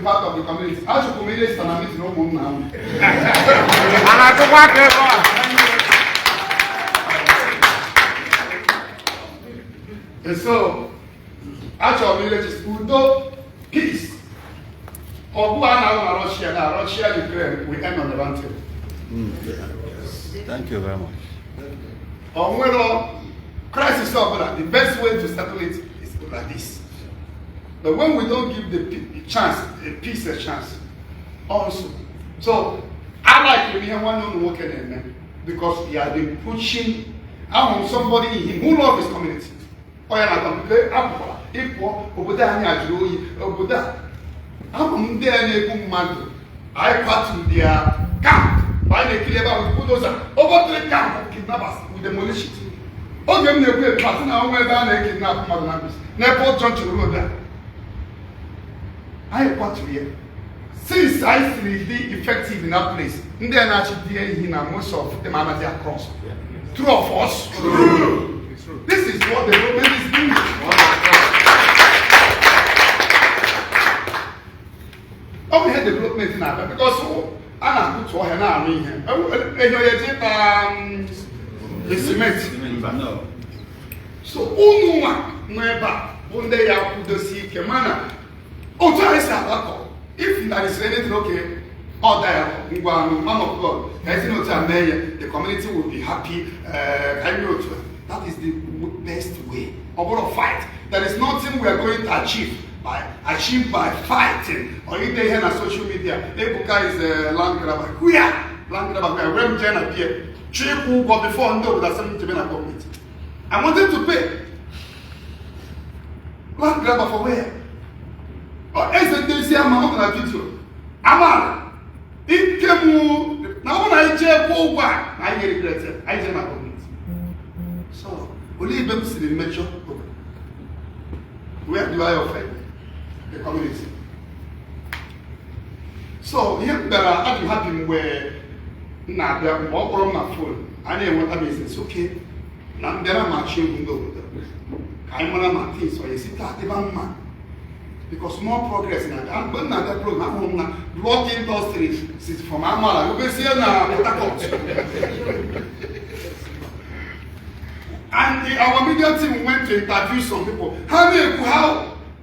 part of the community. I should communicate and I'm no more now. And I go back there. And so, actual village is Udo, peace. Or who are now Russia, Ukraine, we end on the round table. Thank you very much. Or whether crisis or the best way to settle it is like this. But when we don't give the chance, the peace a chance, also. So I like when you have one working in because he has been pushing out somebody in him who loves his community. Oh yeah, if I'm there, I got to their camp by the clear with bulldozer over 3 camp of kidnappers with demolish it. Oh, give me a great pattern. I went down and kidnapped Madame Nepal Junction Road there. I got to here. Since I see the effective in that place, in the actually in most of them are there across. True of us. True. This is what the government is doing. Oh, we had development in Africa because I'm put to her now. The cement. So, one day I put the sea Kemana. Oh, if there is anything okay, all there, man of God, there is no time there, the community will be happy. That is the best way. About a fight. There is nothing we are going to achieve by fighting. Or if they hear on social media, Ebuka is a land grabber. We are land grabber. When Jen appeared, Chiku got before and with a 70 government. I wanted to pay. Land grabber for where? Or as they say, I'm not going to do. Amal. It came. Now when I check over, I regret it. I did my government. So, we leave them to the major problem. Where do I offend the community? So, here there are happy where now they are more on my phone. I know what I mean. It's okay. Now there are machine window. I'm on my things, so you see that man. Because more progress in that. I'm going to that program. I'm blocking industry from Amala. You can see now. And our media team went to interview some people. How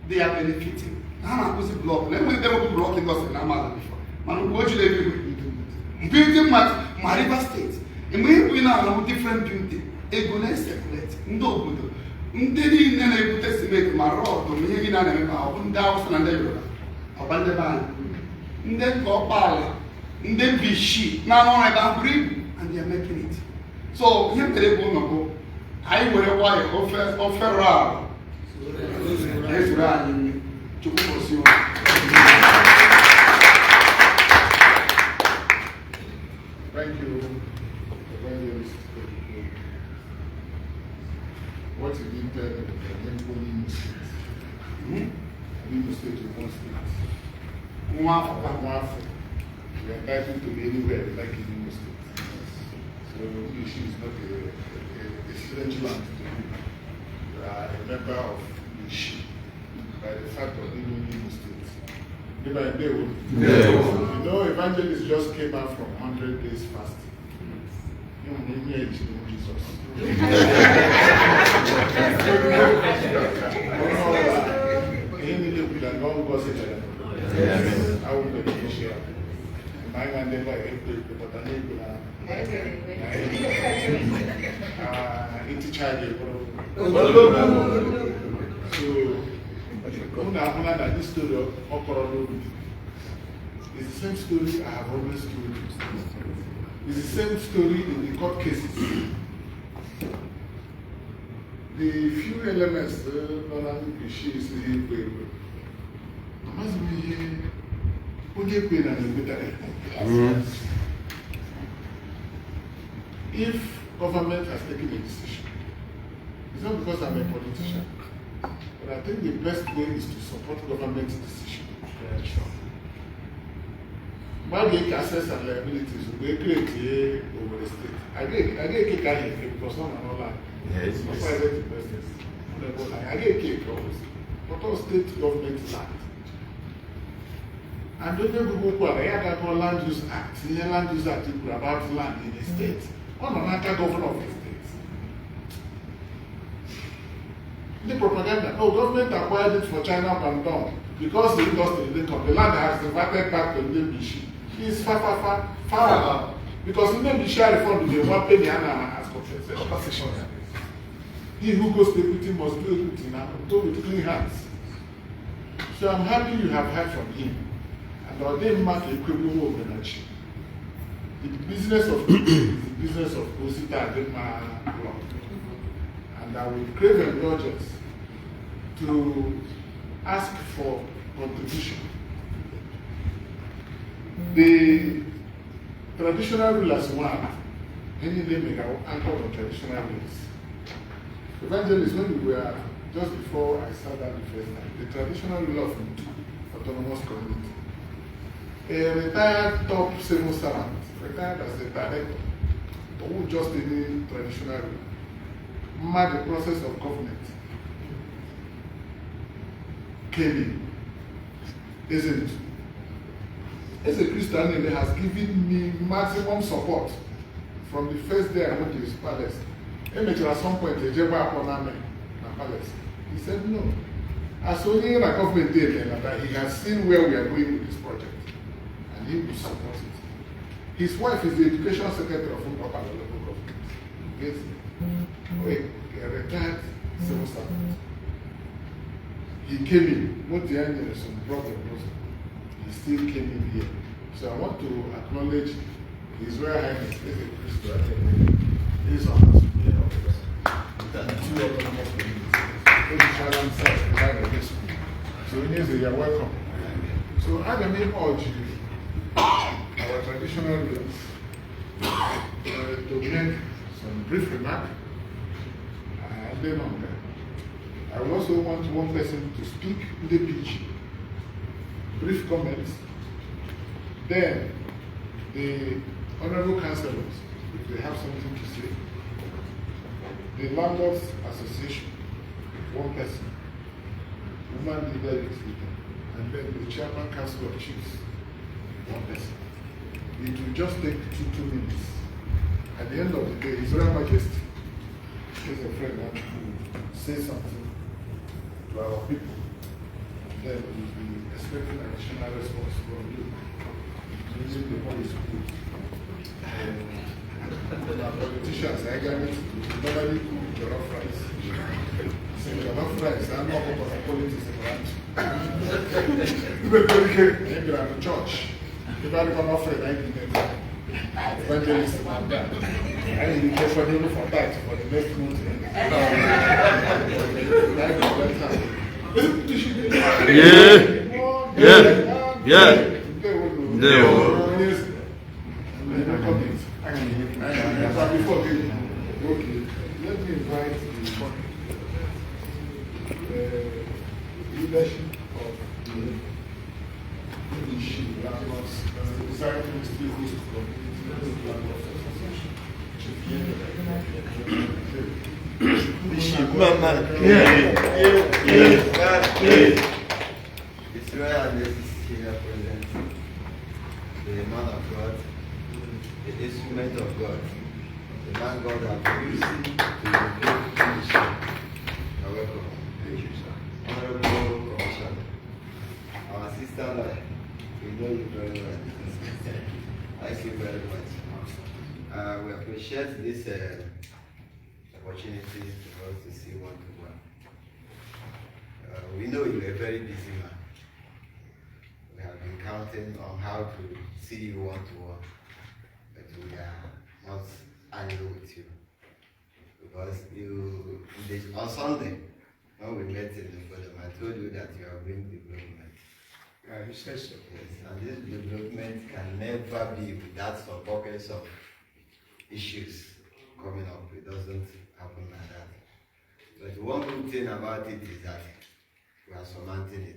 they are benefiting. How was it blocked? Let me never block industry in Amala before. Man, what should they do? Building my river state. And we now have different building. Egone circulate. No good. Ndedi nene pute cement marodo miyegi na neme pa onda usana ndelo abande ban Ngor Okpala nde bishi na no na ba bri and they are making it. So here the go no go I will why offer ra yes ra ni chuko si Thank you, Evangelist. What is the intent of the Imo State? Imo State is one state. We are entitled to be anywhere like in Imo State. So Ishi is not a strange land to you. You are a member of Ishi by the fact of living in Imo State. You know, Evangelist just came out from 100 days fasting. You know, Jesus. This story of Okoro is the same story I have always told you. It's the same story in the court cases. The few elements normally she is here. Must be here. If government has taken a decision, it's not because I'm a politician, but I think the best way is to support government's decision. My assets and liabilities will create over the state. I get kick out here because not an online. Yes, private investors. I get kick always. But all state government land. And onye Ngor Okpala, ya got Land Use Act, the Land Use Act about land in the state. One on that governor of the state. The propaganda, oh, government acquired it for China Bandung because the industry didn't come. The land has reverted back to Ndembishi. It's far. Because Ndembishi reformed the one penny as compensation. He who goes to equity must do equity now, do with clean hands. So I'm happy you have heard from him. And I didn't mark a criminal organization. The business of is the business of Osita Adema law. And I will crave indulgence to ask for contribution. The traditional rulers want any name anchor on traditional rules. Evangelist, when we were just before I started the first time, the traditional ruler of autonomous community, a retired top civil servant, retired as a director, or just any traditional ruler, mad the process of government, came in, isn't it? As a Christian, he has given me maximum support from the first day I went to his palace. At some point, he said no. As only the government did, that he has seen where we are going with this project, and he will support it. His wife is the education secretary of Ngor Okpala local government. Yes. A retired civil servant. He came in, not the angel, some brother. He still came in here. So I want to acknowledge His Royal Highness, his honors, two autonomous communities. So you are welcome. So I may urge you, our traditional rulers, to make some brief remark, and then on that. I also want one person to speak in the pitch, brief comments, then the honorable councillors, if they have something to say, the Landlords Association, one person, woman leader, and then the chairman council of chiefs, one person. It will just take 2 minutes. At the end of the day, His Royal Majesty is a friend that will say something to our people. Then we will be expecting additional response from you. Using the Holy Spirit. Our politicians are eager to normally cook jollof rice. So jollof rice, I'm not going to politics maybe I'm in church. If I become afraid, I need them. Evangelist Ebuka. I need to pay for them for that for the next month. Okay, let me invite the leadership of the landlords, desiring to still host community landlords association. His Royal Highness here present, the man of God, the instrument of God, the man God has used to reveal leadership. You're welcome. Thank you, sir. Honorable Commissioner, our sister, we know you very well. Thank you very much. We appreciate this opportunity for us to see one-to-one. We know you're a very busy man. We have been counting on how to see you one-to-one, but we are not angry with you. Because on Sunday, when we met in the podium, I told you that you are bringing development. Yeah, he says so. Yes, and this development can never be without some pockets of issues coming up. It doesn't happen like that. But one good thing about it is that we are surmounting it.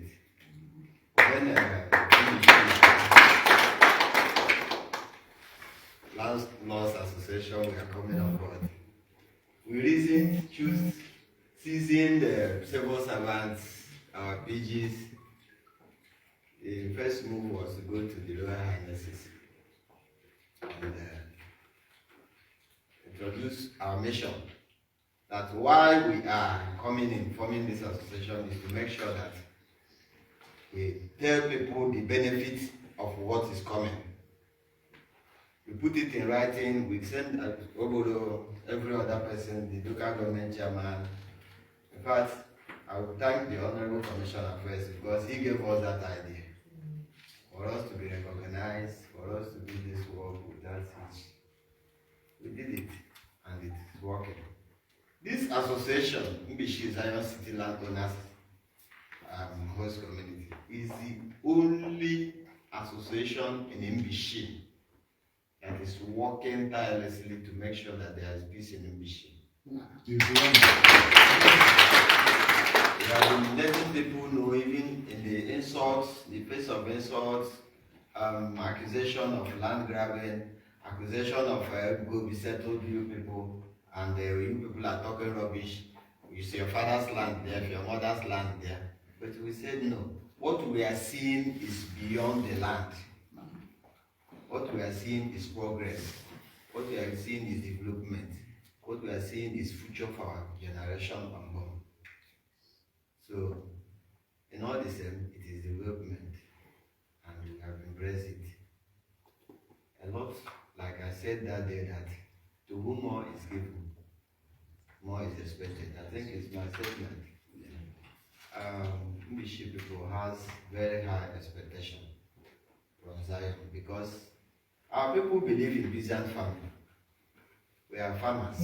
When Landlords Association, we are coming on board. We choose seasoned civil servants, our PGs, the first move was to go to the Royal Highnesses and introduce our mission. That why we are coming in, forming this association is to make sure that we tell people the benefits of what is coming. We put it in writing, we send Obodo, every other person, the local government chairman. In fact, I would thank the Honorable Commissioner first because he gave us that idea. For us to be recognized, for us to do this work without it. We did it, and it is working. This association, Mbishi Zion City Landowners Host Community, is the only association in Mbishi that is working tirelessly to make sure that there is peace in Mbishi. We have been letting people know, even in the insults, the face of insults, accusation of land grabbing, accusation of go be settled you people, and you people are talking rubbish. You see your father's land there, your mother's land there. But we said no. What we are seeing is beyond the land. What we are seeing is progress. What we are seeing is development. What we are seeing is future for our generation unborn. So, in all the same, it is development, and we have embraced it. A lot, like I said that day, that to whom more is given, more is expected. I think it's my statement. Mbishi people has very high expectation from Zion because our people believe in peasant farming. We are farmers.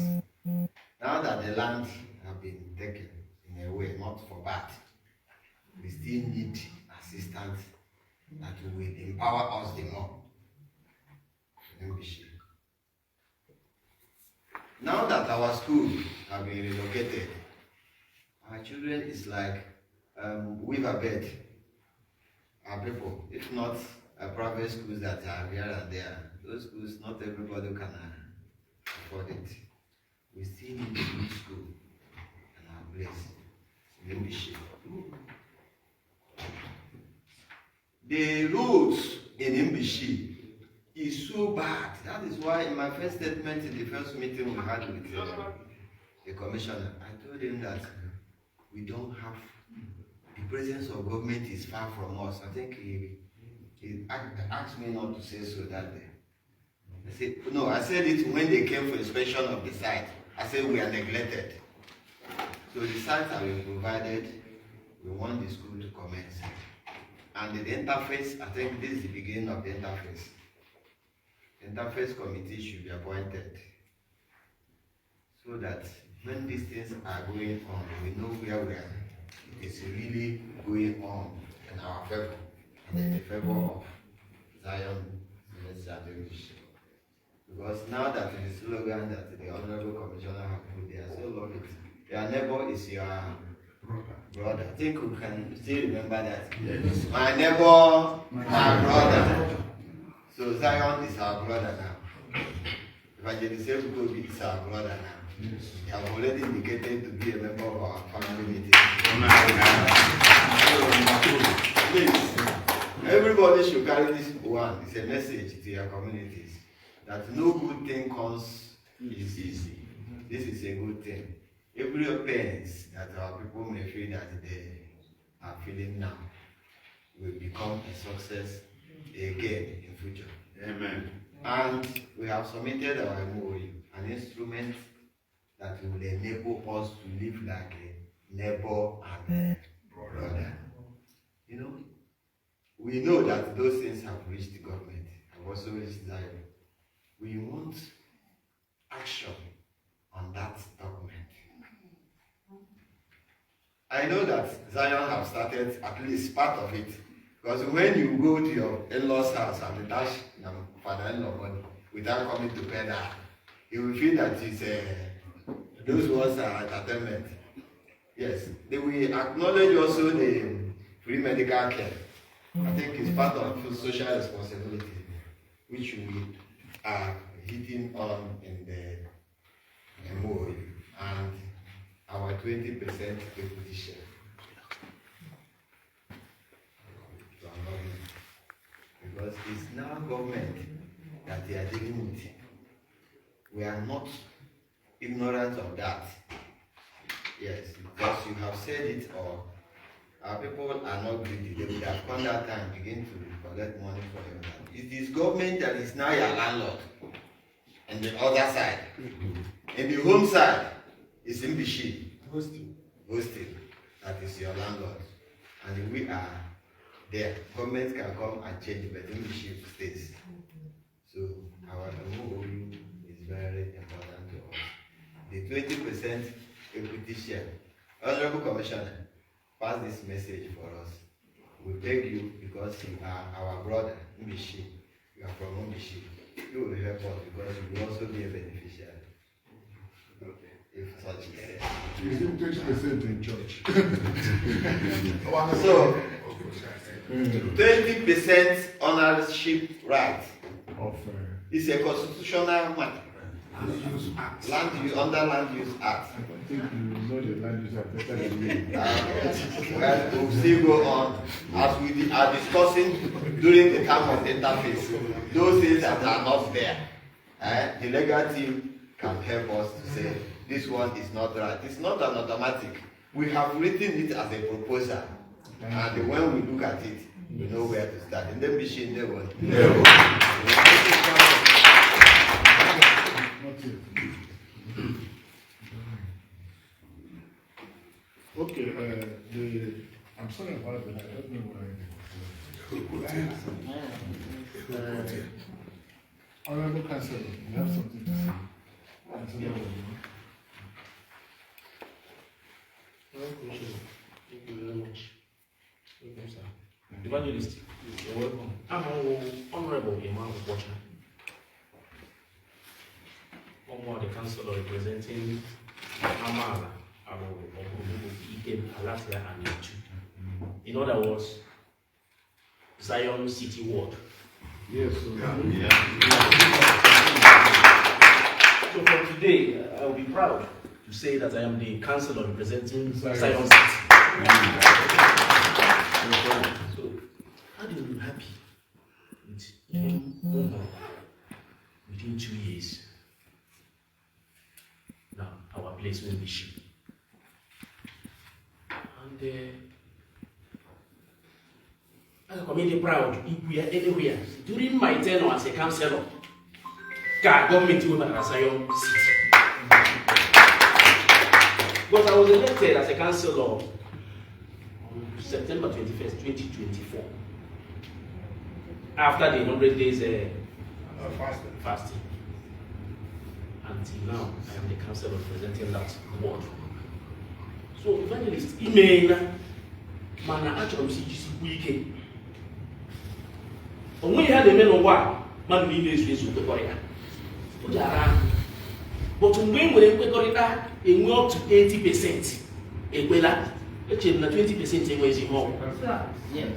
Now that the land has been taken in a way, not for bad, we still need assistance that will empower us the more. Now that our schools have been relocated, our children is like weaver bed. Our people, if not private schools that are here and there, those schools not everybody can afford it. We still need a good school and our place in Mbishi. The roads in Mbishi is so bad. That is why in my first statement in the first meeting we had with the commissioner, I told him that we don't have, the presence of government is far from us. I think he asked me not to say so that day. I said, no, I said it when they came for inspection of the site. I said we are neglected. So the sites have been provided. We want the school to commence. And the interface, I think this is the beginning of the interface. The interface committee should be appointed so that when these things are going on, we know where we are. It's really going on in our favor, and in the favor of Zion English. Because now that the slogan that the Honorable Commissioner has put there, so love it. Your neighbor is your brother. I think we can still remember that. Yes. My neighbor, my brother. So Zion is our brother now. Evangelist Ebuka Obi is our brother now. Yes. He has already indicated to be a member of our family meeting. Please, everybody should carry this one. It's a message to your communities that no good thing comes easy. This is a good thing. Every pains that our people may feel that they are feeling now will become a success again in future. Amen. And we have submitted our MOU, an instrument that will enable us to live like a neighbor and a brother. You know, we know that those things have reached the government, have also reached Zion. We want action on that document. I know that Zion have started at least part of it. Because when you go to your in-law's house and you dash your father-in-law money without coming to pay that, you will feel that it's those ones are entertainment. Yes, they will acknowledge also the free medical care. I think it's part of social responsibility, which we are hitting on in the MOU and our 20% equity share. because it's now government that they are dealing with. We are not ignorant of that. Yes, because you have said it, or our people are not greedy. They would have come that time begin to collect money from your land. It is government that is now your landlord. And the other side, in the home side, is in Bishi. Hosting. That is your landlord. And we are there. Government can come and change, but in Bishi stays. So our move is very important to us. The 20% equity share. Honorable Commissioner, pass this message for us. We beg you because you are our brother, Mbishi. You are from Mbishi. You will help us because you will also be a beneficiary. Okay. If such is. You give 20% in church. So, 20% ownership right is a constitutional matter. Land use under Land Use Act. I think you know the Land Use Act better than me. Well, we'll still go on as we are discussing during the time of the interface. Those things that are not there, the legal team can help us to say this one is not right. It's not an automatic. We have written it as a proposal, and when we look at it, we know where to start. And then we should never. Okay, I'm sorry about that. I don't know why. Honorable Councillor, you have something to say? Councillor, Thank you very much. Welcome, sir. Evangelist, you're welcome. I'm Honorable Evang Ebuka Obi, the councillor representing Amala, Ikem, Alatia, and Yachu. In other words, Zion City Ward. yes, So for today, I'll be proud to say that I am the councillor representing Zion City. So, how do you be happy with within 2 years? Now, our place will be shipped. And I'm community proud if we are anywhere. During my tenure as a councillor, government will be Zion City. But I was elected as a councillor on September 21st, 2024. After the 100 days fasting. Until now, I am the councillor representing that ward. So, Evangelist, email, man, actually, CGC weekend. When we had a man of war, man, we need to Korea. But when we got it up to 80%, a well, 20% away is home. Yes.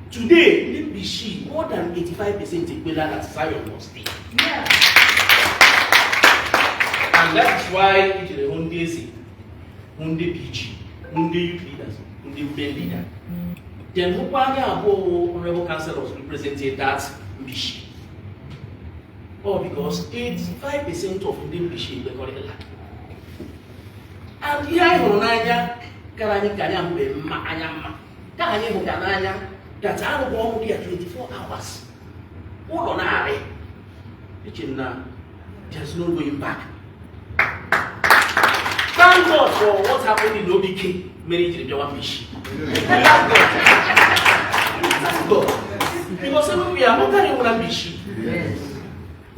Today, let me see more than 85% equivalent at Zion was there. Yeah. And that is why it is the Hyundai, Hyundai PG, Hyundai youth leaders, Hyundai women leader. Then who honorable councillors represented that Bishi. Or because 85% of Hyundai Bishi were correct. And here in Nanya, Karani Kanyam be Maanyama. Kanye Mukananya, that I will go here 24 hours. What on are there's no going back. Thank God for what happened in OBK, marriage in the one fish. Thank God. Because we are not carrying one fish.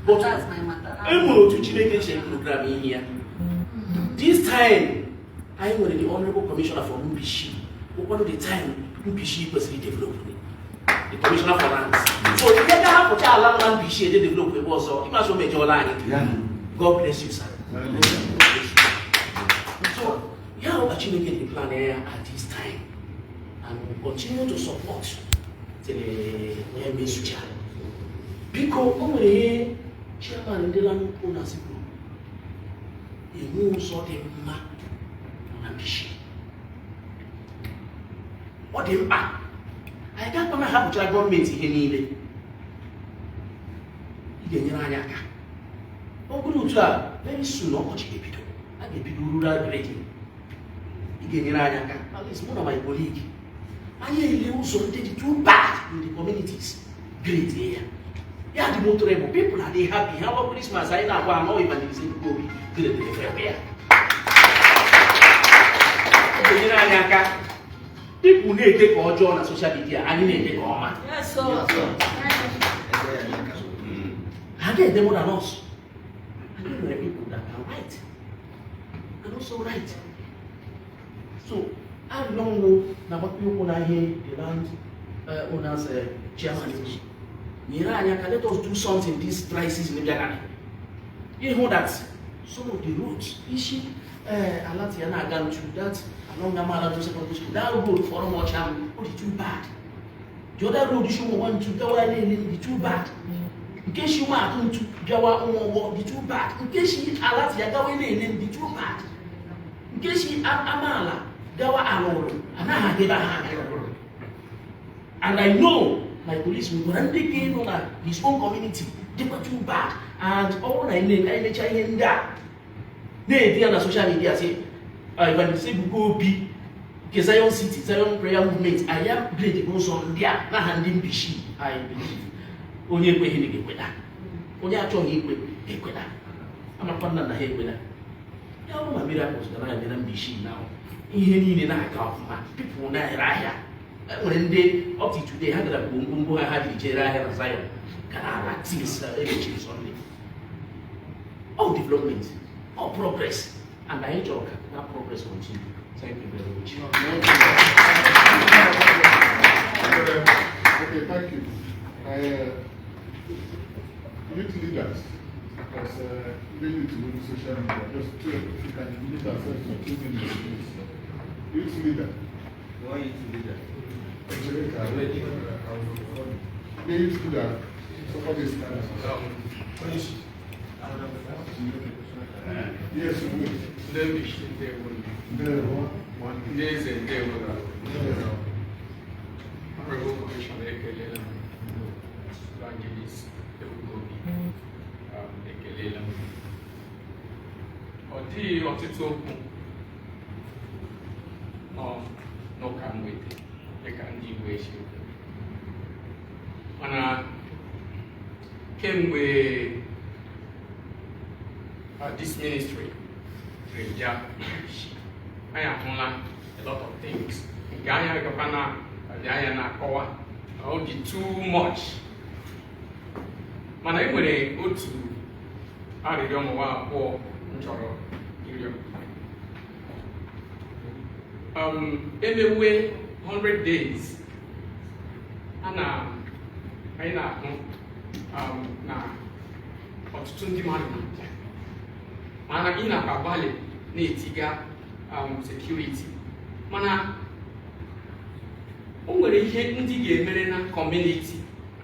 But that's my matter. I'm going to Chineke program in here. This time, I am the Honorable Commissioner for Mbishi. One of the time, Mbishi was developed. The Commissioner for Lands. So if you have to tell land Mbishi, they develop it also. You must have made your line. God bless you, sir. So, we are achieving the plan here at this time. And we continue to support the MSUCHA. Because over here, Chairman in the land owners group, he moves all the map on ambition. What the map? anyị ga-akpa na hapụchara gọọmenti ihe niile ị ga-enyere anyị aka ọ bụrụ otu a very soon ọkọchị ga-ebido a ga-ebido rural grading ị ga-enyere anyị aka at least mụ na my colleague anyị ele ụzọ ndị dị too bad in the communities grade ya dị motorable people are they happy ha ọ Christmas anyị na-agwa ha n'ọwa Evangelist Ebuka Obi grade ya ọ ga-enyere anyị aka people na-ede ka ọjọọ na social media anyị na-ede ka ọma ha ga-ede more than us and then there are people that are right and also right so I don't know na gbakọ okwu na ihe the land owners chairman nyere anyị aka let us do something this crisis in Ghana you know that some of the roads isi alati ya na-aga ntu that along Amala to secondary school that road for much too bad the other road issue one to gawa the too bad in case you want to gawa the too bad in case you alati ya gawa the too bad in case you Amala gawa aloro anaghị adịba ha and I know my police will run the game on his own community they were too bad and all I need I make ihe ndị a na-edi na social media say Evangelist Ebuka Obi nke Zion City Zion Prayer Movement I am great go so ndị a na ha ndị mbishi I believe onye ekweghị na ga-ekweda onye achọghị ikwe ga-ekweda amakwa nna na ha ekweda ya bụ ma miracles na ya na mbishi na ihe niile na-aga ọfụma people na-ere ahịa nwere ndị up to today ha gara ngwongwo ha ji jere ahịa na Zion ka na-ala things ebechiri Sunday all development all progress and anyị chọrọ ka that progress continue. Thank you very much. Okay, thank you. Youth leaders, because we need to go to social media, just to, if you can limit ourselves to 2 minutes, please. Youth leader. Why youth leader? The youth leader, support this kind of yes, you will. Let me share there one. There is a day with Honorable Commissioner Evangelist Ebuka Obi Ekelela. Ọ dịghị ọtụtụ okwu n'ụka mwete dịka ndị Igbo echi mana kemgbe this ministry I ahụla a lot of things nke anya gakwa na anya na-akọwa ọ dị too much mana e nwere otu arịrịọ ọmụwa abụọ m chọrọ ịrịọ emewe 100 days anyị na-ahụ na ọtụtụ ndị mmadụ mana ị na-agbalị na-etiga security mana o nwere ihe ndị ga-emere na community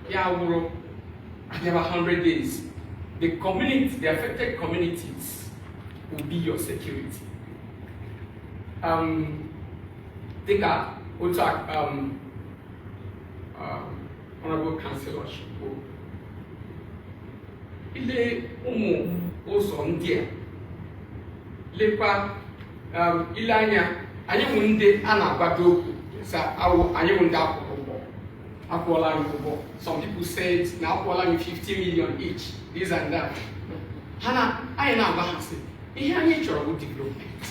ya wụrụ abịaba 100 days the affected communities will be your security dịka otu honorable councillor Shigbo ile ụmụ ụzọ ndị a lekwa ile anya anyị nwụ ndị a na-agbado okwu sa anyị nwụ ndị akwụọla anyị ụgwọ some people said na akwụọla anyị 50 million each this and that anyị na-agba ha sị ihe anyị chọrọ bụ development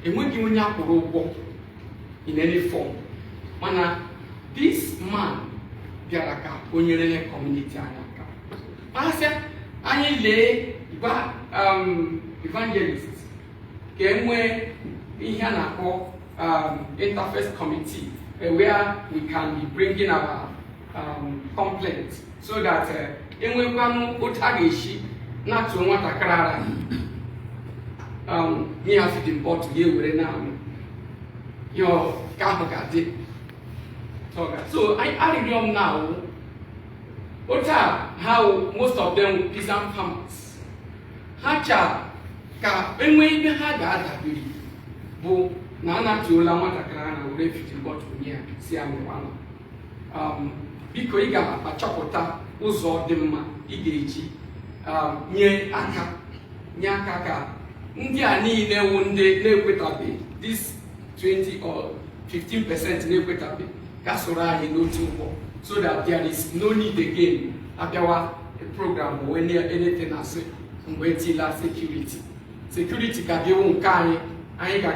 enweghị onye akwụrụ ụgwọ in any form mana this man bịara ka o nyere community anyị aka asị anyị lee gwa evangelist ka enwee ihe a na-akpọ interface committee where we can be bringing our complaints so that enwekwanụ otu a ga-esi na-atụ nwatakịrị ara nye ya feeding bottle ya ewere na-amụ yo ka ahụ ga-adị so arịrịọ m na otu a how most of them peasant farmers ha cha ka enwee ebe ha ga-adabere bụ na a na-atụola nwatakịrị a na were feeding bottle nye ya si amụkwanụ biko ị ga-achọpụta ụzọ dị mma ị ga-eji nye aka ka ndị a niile wụ ndị na-ekwetabeghị this 20 or 15% na-ekwetabeghị ka soro anyị n'otu ụgbọ so that there is no need again abịawa program wee anything asị mgbe tila security ka dịwo nke anyị ga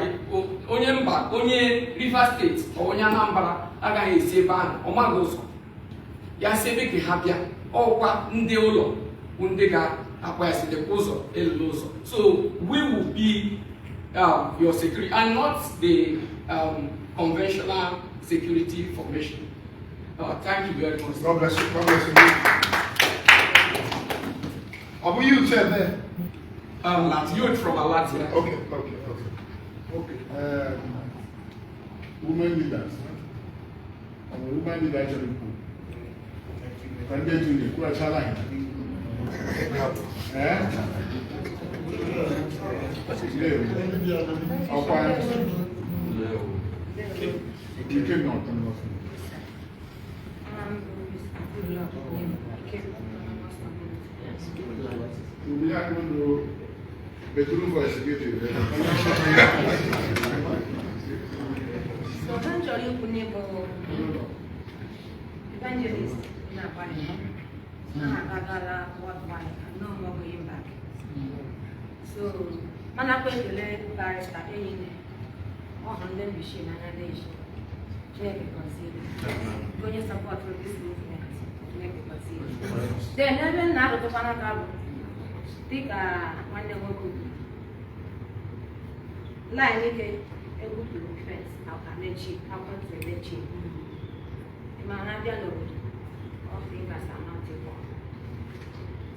onye Rivers State ọ onye Anambra agaghị esi ebe ahụ ọmaghị ụzọ ya si ebe ka ha bịa ọkwa ndị ụlọ ndị ga-akpa ya sidekwa ụzọ elele ụzọ. So we will be your security and not the conventional security formation. Thank you very much. God bless you. God bless you. Are you said there? Youth from Alatia. Okay. Women leaders. Women leaders are people. Can they do the question line? You cannot. We are going to bedroom for executive. So, eventually, we Evangelist Ebuka Obi. No more going back. So, mana kwendele barrister enyi o handle machine na nation. Make it consider. Going support for this movement. Make it consider. Then even now to Canada. Think one day we line it able to defense how can they cheat, how can they cheat. Imana dia no all fingers are not equal.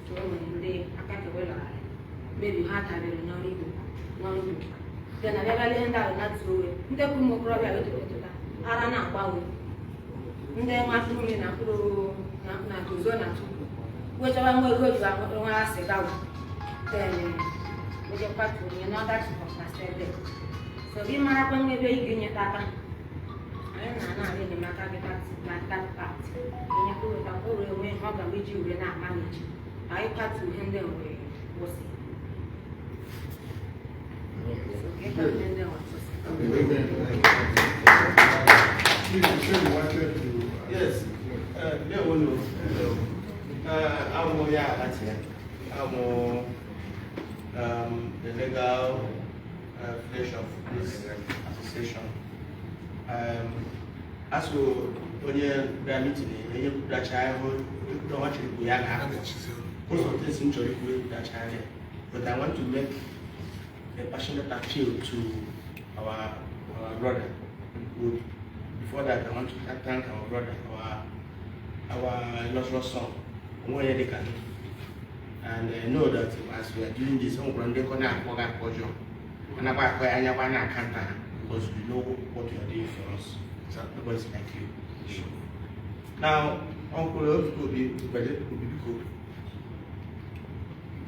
So when they attack the well, maybe hard to be no Igbo. Then I never learned that not so. Nde kumo problem with it. Ara na gbawo. Nde ma tunu ni na pro na kuzo na tu. We tell them we go to one ase gawo. Then we get back to you know that's what I said there. So we mara kwa ngebe iginye tata. Na really matter that part. When you go to the way how can we do not manage. I got to handle we was it. Yes. I'm the legal flesh of this association. As we when you are meeting, you that child don't want to be young. Most of this injury with that child, but I want to make a passionate appeal to our brother. Before that, I want to thank our brother, our illustrious son, and I know that as we are doing this, we are because we know what you are doing for us. Nobody like you. Now, Uncle Obi,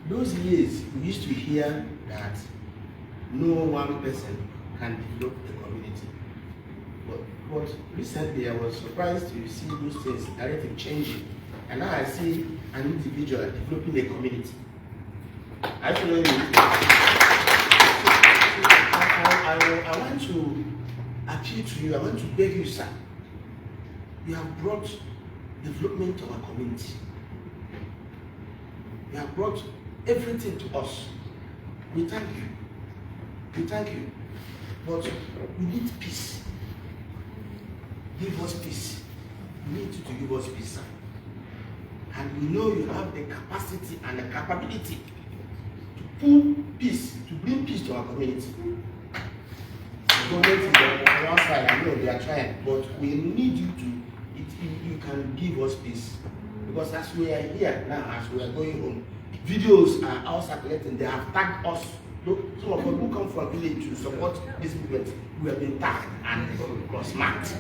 those years we used to hear that no one person can develop the community. But recently I was surprised to see those things narrative changing. And now I see an individual developing a community. Actually, I want to appeal to you, I want to beg you, sir. You have brought development to our community. You have brought everything to us. We thank you. We thank you. But we need peace. Give us peace. We need you to give us peace, sir. And we know you have the capacity and the capability to put peace, to bring peace to our community. The government is on one side, I know they are trying, but we need you to, you can give us peace. Because as we are here now, as we are going home, videos are all circulating, they have tagged us. Look, some of us who come from village to support this movement, we have been tagged and cross-marked.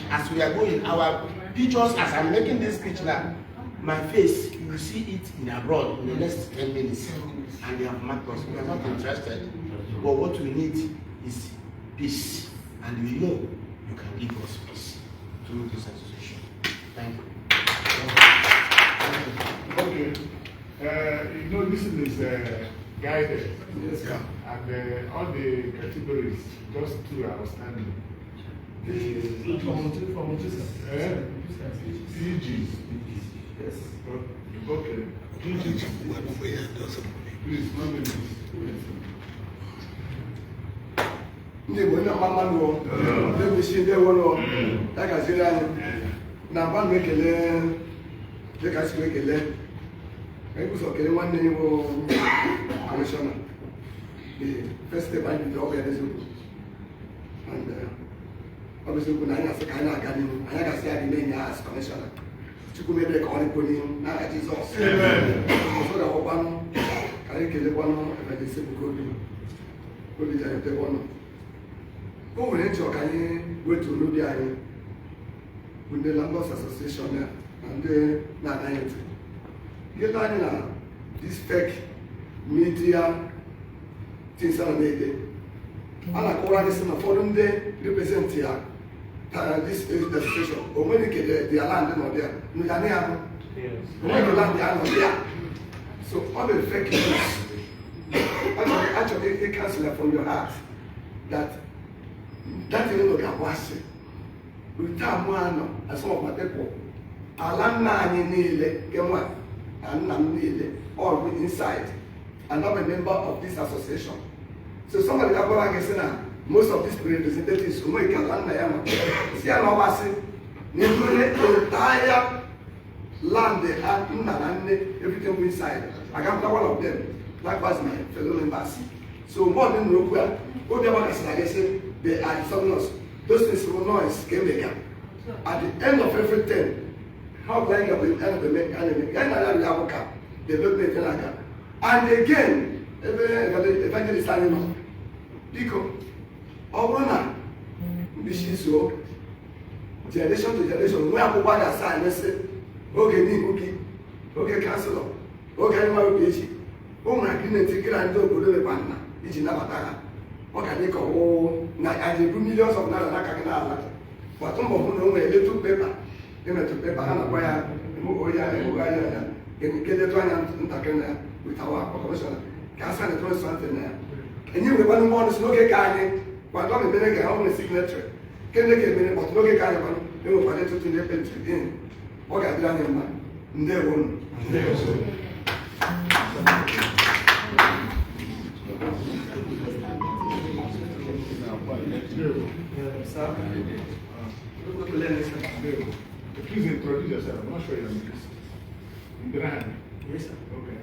As we are going, our pictures, as I'm making this speech now, my face, you will see it in abroad in the next 10 minutes. And they have marked us. We are not interested. But what we need is peace. And we know you can give us peace. through this association. Thank you. Okay. This is guided. Yes, sir. And all the categories, just two are outstanding. PG. Yes. Okay. PG. Please, one minute. Ndị Igbo ndị ọma mmanụ na-egosi ndị ewero ya gaziri anyị na mba na-ekele dịka si ekele ekwụsọ kele nwanne ya bụ kọmishọna the first step anyị bidoro ọbụ ya n'eziokwu and ọ bụ eziokwu na anyị asị ka anyị aga n'ihu anyị gasị ya dị n'enyi ya as kọmishọna Chukwu mebe ka ọ dịkwa n'ihu n'aha Jizọs ọzọ ga-akwụkwanụ ka anyị kelekwanụ Evangelist Ebuka Obi ji anyị tebe ọnụ o nwere nchọ ka anyị wetuo n'obi anyị bụ ndị Landlords Association na ndị na-anaghị ntị ihe anyị na this fake media things a na-ede a na-akọwara gị sị na ụfọdụ ndị represent ya this association o nwere ike dị land nọdị ya ya na ya bụ o nwere land ya nọdị ya so ọ bụ fake news actually cancel it from your heart that that is not a wash. We tell one as some of my people. Alana Nile, Gemwa, and Namile, all inside, and I'm a member of this association. So somebody that got against most of these representatives who make a land, see, I know what's it. The entire land they have, everything inside. I got one of them, likewise my fellow members. So more than nowhere, they are telling us those things will not escape again. At the end of everything, how can you be end of the enemy? And again, Evangelist Ebuka because Obuna, this is so generation to generation, we have to buy a sign and say, okay, okay, councillor, okay, my PhD, oh my goodness, take it and do good partner. It's in Navatara. Okay, they go, I do millions of naira, but some of them a little paper, paper, and acquire get the one with our commissioner. Can't and throw something there. And you will want to look at Kanye, but don't make a home signature. Can they get me, but look at Kanye, you will find it to the pension in. What I done in mind. Never. Please introduce yourself. I'm not sure you're in this. Yes, sir. Okay.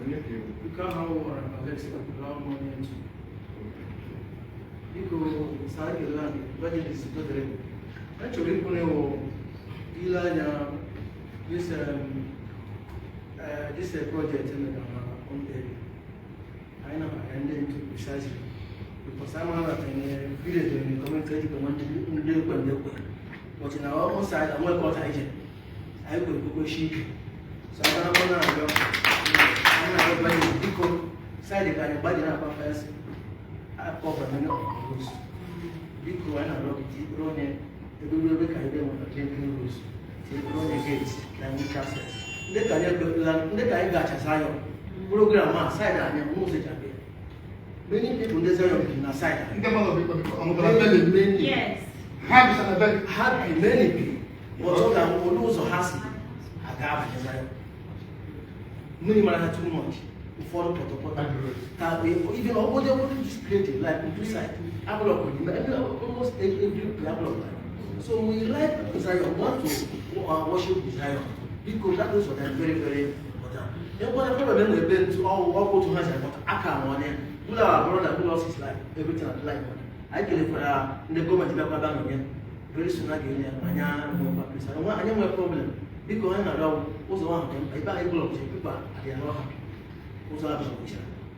You can't have Alexa without money and you go inside the land, but it is totally. Actually, this project on the I know I ended to precisely because I'm not in a village when you commented to do but in our own side, I'm well caught agent. I will go sheep. So I'm going to go. I'm going to go side of body up first. I pop a minute of rules. Because I know it running, the will be kind of drinking rules. Take run against and we cast it. They can got a Zion program side and move it again. Many people desire in a side. Yes. Happy many people. But all that will lose or has a gap desire. Many man had too much to follow protocol. Even all they want to display it like on two sides. Almost every apple. So we like desire, want to worship desire because that is what I'm very, very important. And what I problem we've been to all go to Hansel, but I can't want them. Who our brother who lost his life, everything I like. I get it for the government to again. Very soon again, and I know my problem because I'm around also one of them. I buy people they are not happy. Also have some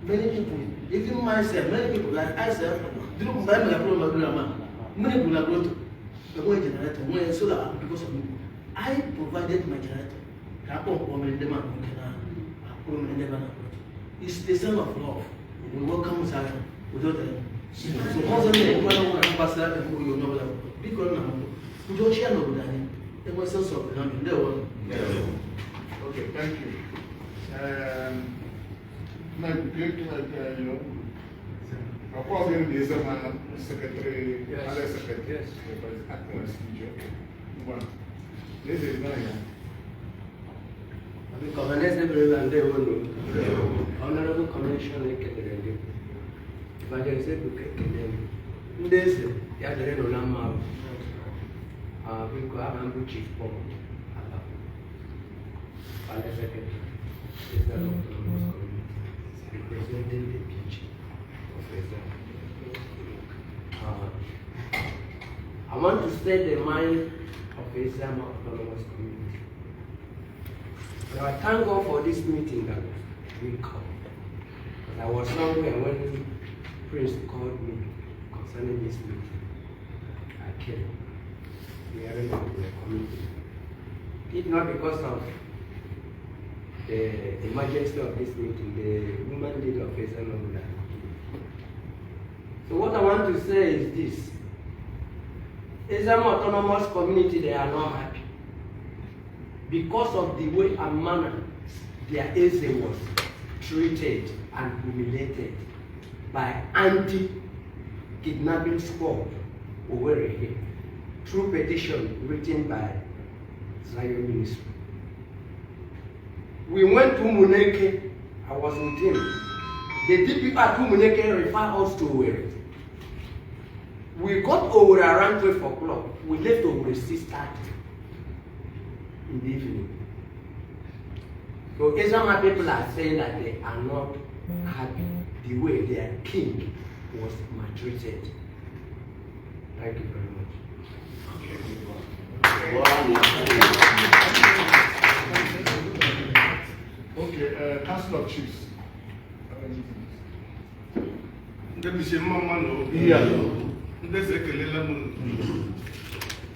many people, even myself, many people like I said, do not buy my problem. Many people are going to the way generator, when solar because of me. I provided my generator. It's the son of love. We welcome Zion without them. So, also, ambassador and you know, because ndị ochie n'obodo anyị enwe sense of belonging. Ndewo. Okay, thank you. Of course, there is a secretary, other secretary, acting as one. This is not here. Convenes and they will Honorable Commission Evangelist Ebuka Obi. This Yadre Olama because I'm chief for secretary is the representing the PG of I want to state the mind of Islam Autonomous Community. But I thank God for this meeting that we come. Because I was somewhere when Prince called me concerning this meeting. I came. We are in the community. If not because of the emergency of this meeting, the woman leader of Islam. So what I want to say is this. Islam Autonomous Community, they are not happy. Because of the way and manner their essay was treated and humiliated by anti-kidnapping squad over here through petition written by Zion Ministry. We went to Muneke, I was with him. The DPP at Muneke referred us to Owerri. We got Owerri around 12 o'clock. We left Owerri 6:30. In the evening. So Islam people are saying that they are not happy the way their king was maltreated. Thank you very much. Okay, Council of Chiefs.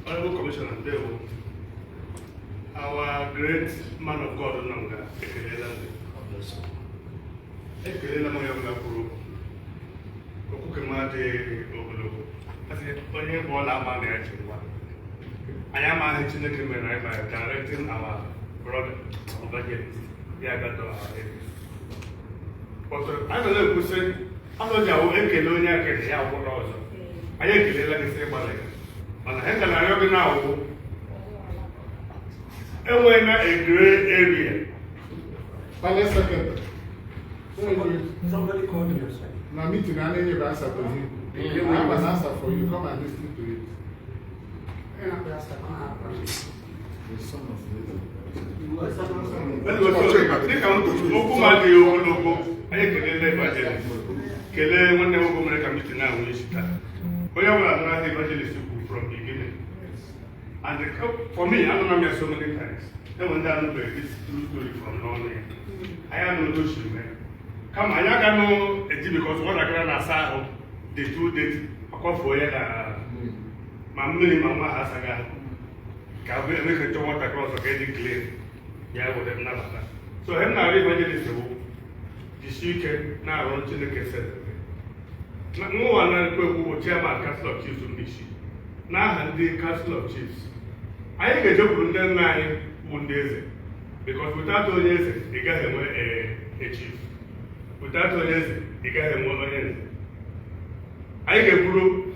Honorable Commissioner Dewo, our great man of God, Nanga, Ekelela Moyanga Kuru, Okukemade Ogolo. I said, only one man actually. I am a Chineke by directing our brother, Evangelist Ebuka Obi. But I don't know who said, I don't know Ekelonia can hear what also. I Ekelela is able. And I can I now. And when a great area. Palace Secretary. Somebody called me. Now, meeting, I need to answer to him. I have an answer for you. Come and listen to it. The son of Evangelist from the beginning. And for me, I don't know so many times. Then when I know this true story from Norway, I have no notion. Come, I can't know it because what I can say, the 2 days, I call for you. My mama has a guy. Can we make a job across getting clear? Yeah, with them never. So, I'm now Evangelist this weekend, now I want to make a set. No one will chairman Council of Chiefs in Bishi. Now, I'm the Council of Chiefs. I think a job will then lie 1 day because without all this, they got him a chief. Without all this, they got him 1 year. I can prove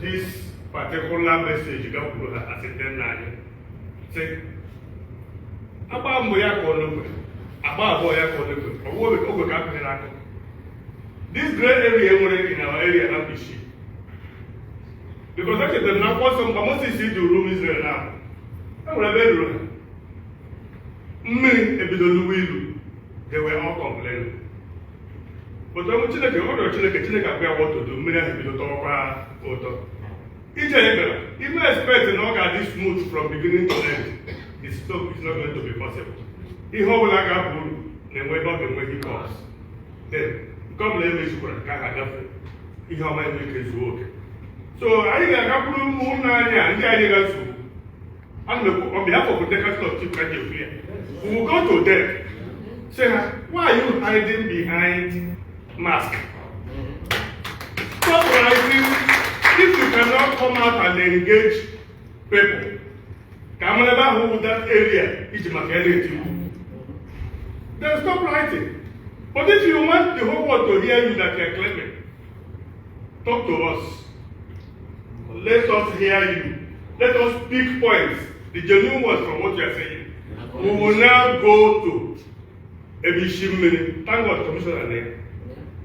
this particular message you got to as a 10 say, about Moya Kono, about Boya Kono, or what we overcome. This great area in our area now is sheep. Because that's the now some almost see the room Israel now. I'm going to be they were all complaining. But I'm going to tell what to do. Many people talk about auto. Even expect not this smooth from beginning to end. It's not going to be possible. He will like a bull, then wait up and wait he comes. Then come let me sure I can't have it. He how my make his work. So I got a couple more and I got on behalf of the Council of Chief here. We will go to them. Say, why are you hiding behind mask? Stop writing. If you cannot come out and engage people. Come on, who that area is Macarian. There's no writing. But if you want the whole world to hear you that you're claiming, talk to us. Let us hear you. Let us pick points, the genuine ones from what you are saying. We will now go to Ebishimini. Thank God, Commissioner there.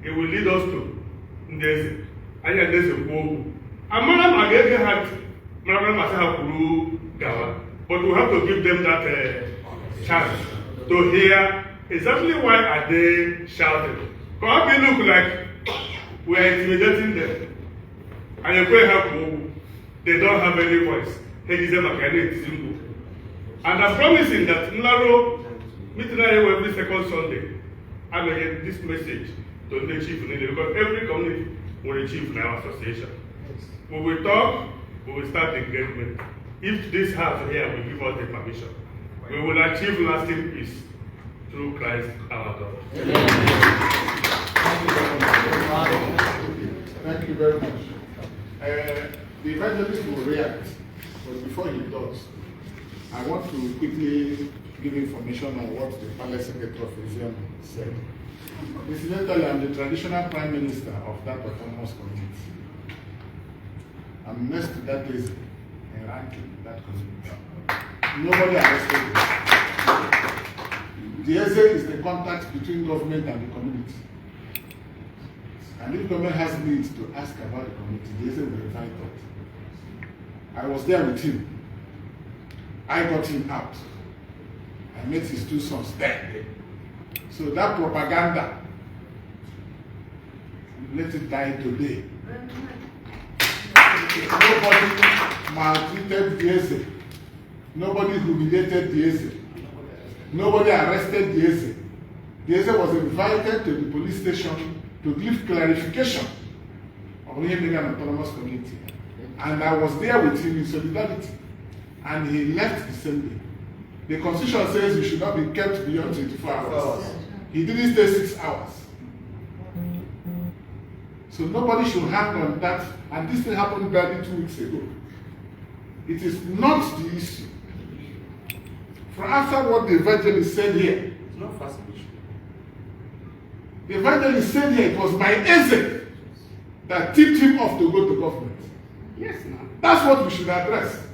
He will lead us to Ndezi. And there's a book. And Madam Agege had Madam Masaha Kuru Gawa. But we have to give them that chance to hear exactly why are they shouting. Because we look like we are intimidating them. And you pray help. They don't have any voice. And I'm promising that Nlaro meeting every second Sunday, I will get this message to the chief because every community will achieve in our association. We will talk, we will start engagement. If this house here will give us the permission, we will achieve lasting peace through Christ our God. Thank you very much. The evangelist will react, but before he does, I want to quickly give information on what the Palace Secretary of Museum said. Incidentally, I'm the traditional prime minister of that autonomous community. I'm next to that place in ranking that community. Nobody arrested me. The Eze is the contact between government and the community. And if government has needs to ask about the community, the Eze will invite us. I was there with him. I got him out. I met his two sons there. So that propaganda, let it die today. Nobody maltreated the Eze. Nobody humiliated the Eze. Nobody arrested the Eze. The Eze was invited to the police station to give clarification on him an autonomous community. And I was there with him in solidarity. And he left the same day. The constitution says he should not be kept beyond 24 hours. He didn't stay 6 hours. So nobody should hang on that. And this thing happened barely 2 weeks ago. It is not the issue. For after what the evangelist said here, It's not fast issue. the evangelist said here it was my Eze that tipped him off to go to government. Yes, now. That's what we should address.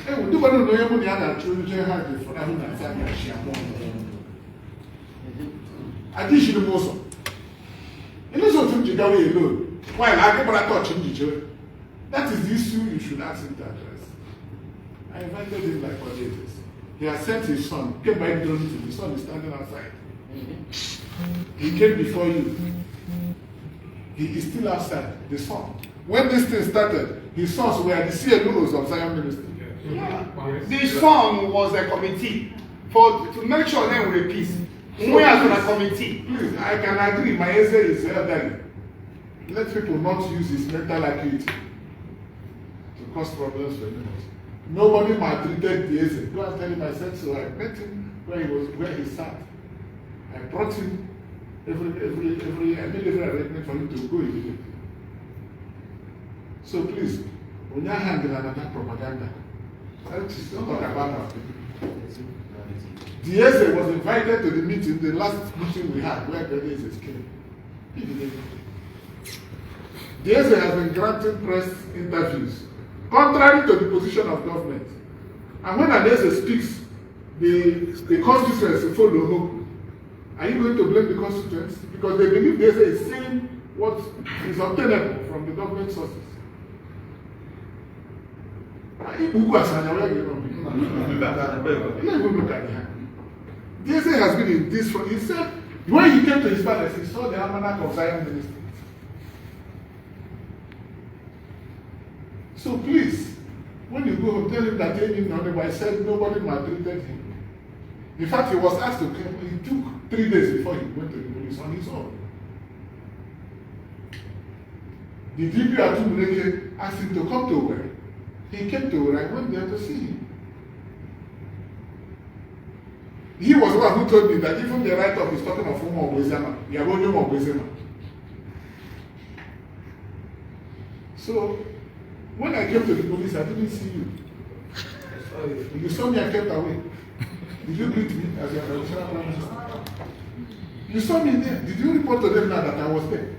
Hey, we do want to know you money and children have for having a family. I think she knows so. You know something you go alone. Why I get but touch him. That is the issue you should ask him to address. I invited him like for Jesus. He has sent his son, came by drone to the son is standing outside. He came before you. He is still outside, the son. When this thing started, his sons were the CLOs of Zion Ministry. Yeah. The son was a committee to make sure they were peace. We are a committee. Please, I can agree, my Eze is elderly. Let people not use his mental acuity to cause problems for anyone. Nobody maltreated the Eze. Go and tell him I said so. I met him where he sat. I brought him I made every arrangement for him to go immediately. So please, when you're handling another propaganda, don't talk about our people. The Eze was invited to the meeting, the last meeting we had, where the Eze came. He didn't. The Eze has been granting press interviews, contrary to the position of government. And when an Eze speaks, the constituents follow hope. Are you going to blame the constituents? Because they believe the Eze is saying what is obtainable from the government sources. The Eze has been in this for he said when he came to his palace, he saw the almanac of Zion Ministry. So please, when you go home, tell him that I said nobody maltreated him. In fact, he was asked to come. He took 3 days before he went to the police on his own. The DP Atumuleke asked him to come to where? He came to where I went there to see him. He was the one who told me that even the write-up is talking of Umo Obezema. Yabonyo Obezema. So, When I came to the police, I didn't see you. You saw me, I kept away. Did you greet me as your traditional prime minister? You saw me there. Did you report to them now that I was there?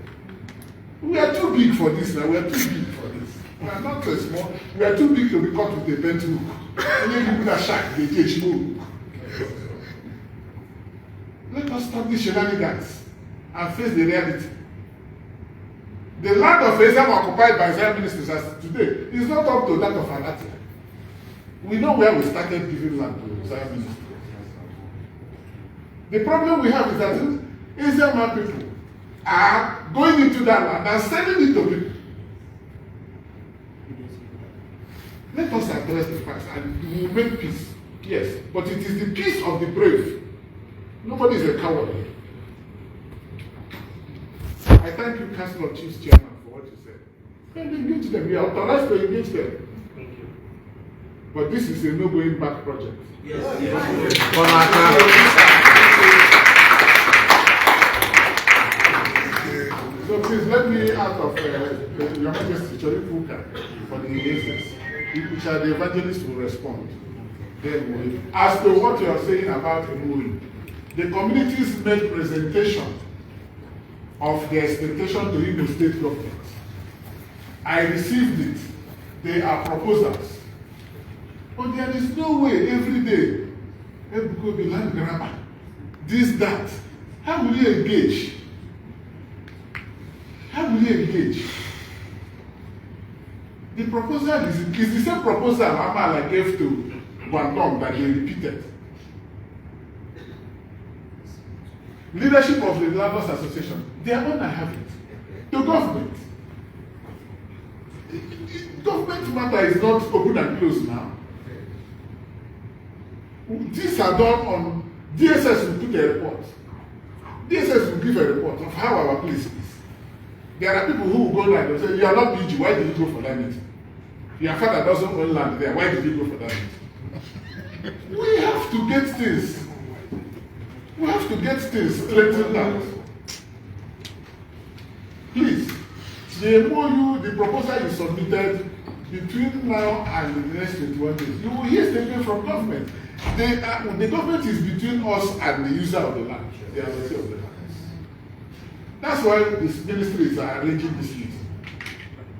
We are too big for this now. We are too big for this. We are not so small. We are too big to be caught with a bent hook. Only people that shark, they teach move. Let us stop these shenanigans and face the reality. The land of Israel occupied by Israel ministers as today is not up to that of Anatia. We know where we started giving land to Israel ministers. The problem we have is that Israel people are going into that land and selling it to people. Let us address the facts and we will make peace. Yes, but it is the peace of the brave. Nobody is a coward. I thank you, Council of Chiefs Chairman, for what you said. And engage them. We are authorized to engage them. Thank you. But this is a no going back project. Yes. So please let me out of Your Majesty Choripuka for the business. Which the evangelist will respond. Then as to what you are saying about Ngor, the communities made presentation of their expectation to Igbo state government. I received it. They are proposals. But there is no way every day, Ebuka Obi land grabber, this, that. How will you engage? How will you engage? The proposal is the same proposal Amala gave to Guangdong that they repeated. Leadership of the Lagos Association, they are going to have it. To government. Government matter is not open and closed now. These are done on DSS will put a report. DSS will give a report of how our place is. There are people who will go like and say, you are not PG, why did you go for that meeting? Your father doesn't own land there, why did you go for that meeting? We have to get things. We have to get things straightened out. Please, the MOU, the proposal you submitted between now and the next 21 days, you will hear statement from government. The government is between us and the user of the land, the authority of the land. That's why these ministries are arranging this meeting.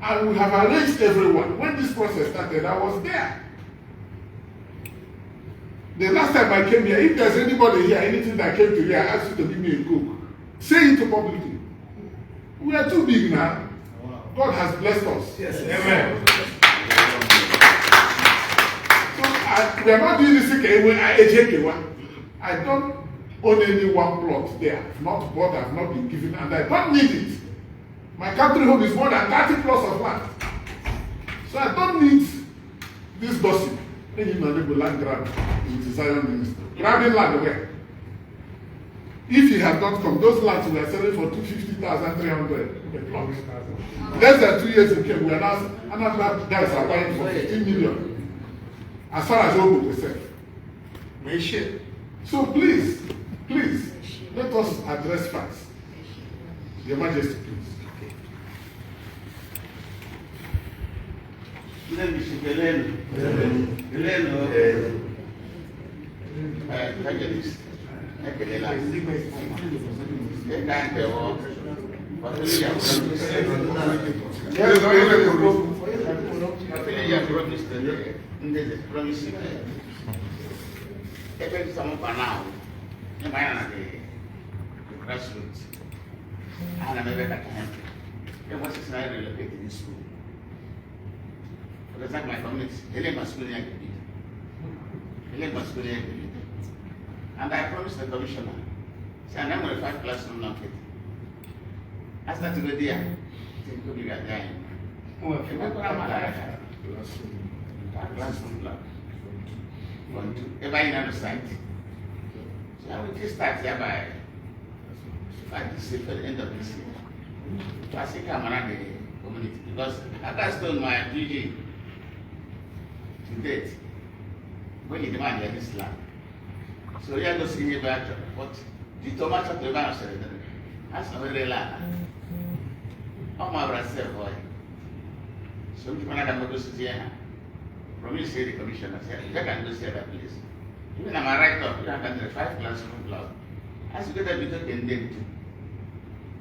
And we have arranged everyone. When this process started, I was there. The last time I came here, if there's anybody here, anything that came to here, I asked you to give me a cook. Say it publicly. We are too big now. God has blessed us. Yes. Amen. So we are not doing this I don't own any one plot there. I've not bought, I've not been given, and I don't need it. My country home is more than 30 plots of land. So I don't need this gossip. Then you know they will land grab in the Zion minister. Grabbing land where? If he had not come, those lands we are selling for 250,300 a plot. Less than 2 years ago, we are now another guys are buying for 15 million. As far as Ogo itself. So please, let us address facts. Your Majesty, please. Evangelist Ebuka grassroots. And I'm a It was a relocated in school. That's like my community. And I promised the commissioner, say, I'm going to 5 classroom now. I started to go there. Think we got there. Classroom block. 1, 2. Everybody on the site. So I will just start here by the end of this year. So I think I'm around the community because I've told my PG to date when you demand this land. So you are going to see me back, but the tomato to buy that's a very land. Oh, my brother, boy. So if you want to go to here, from you say the commissioner said, you can go see that place. Even I'm a right up, you can do 5 classroom block. As you get a bit of them too.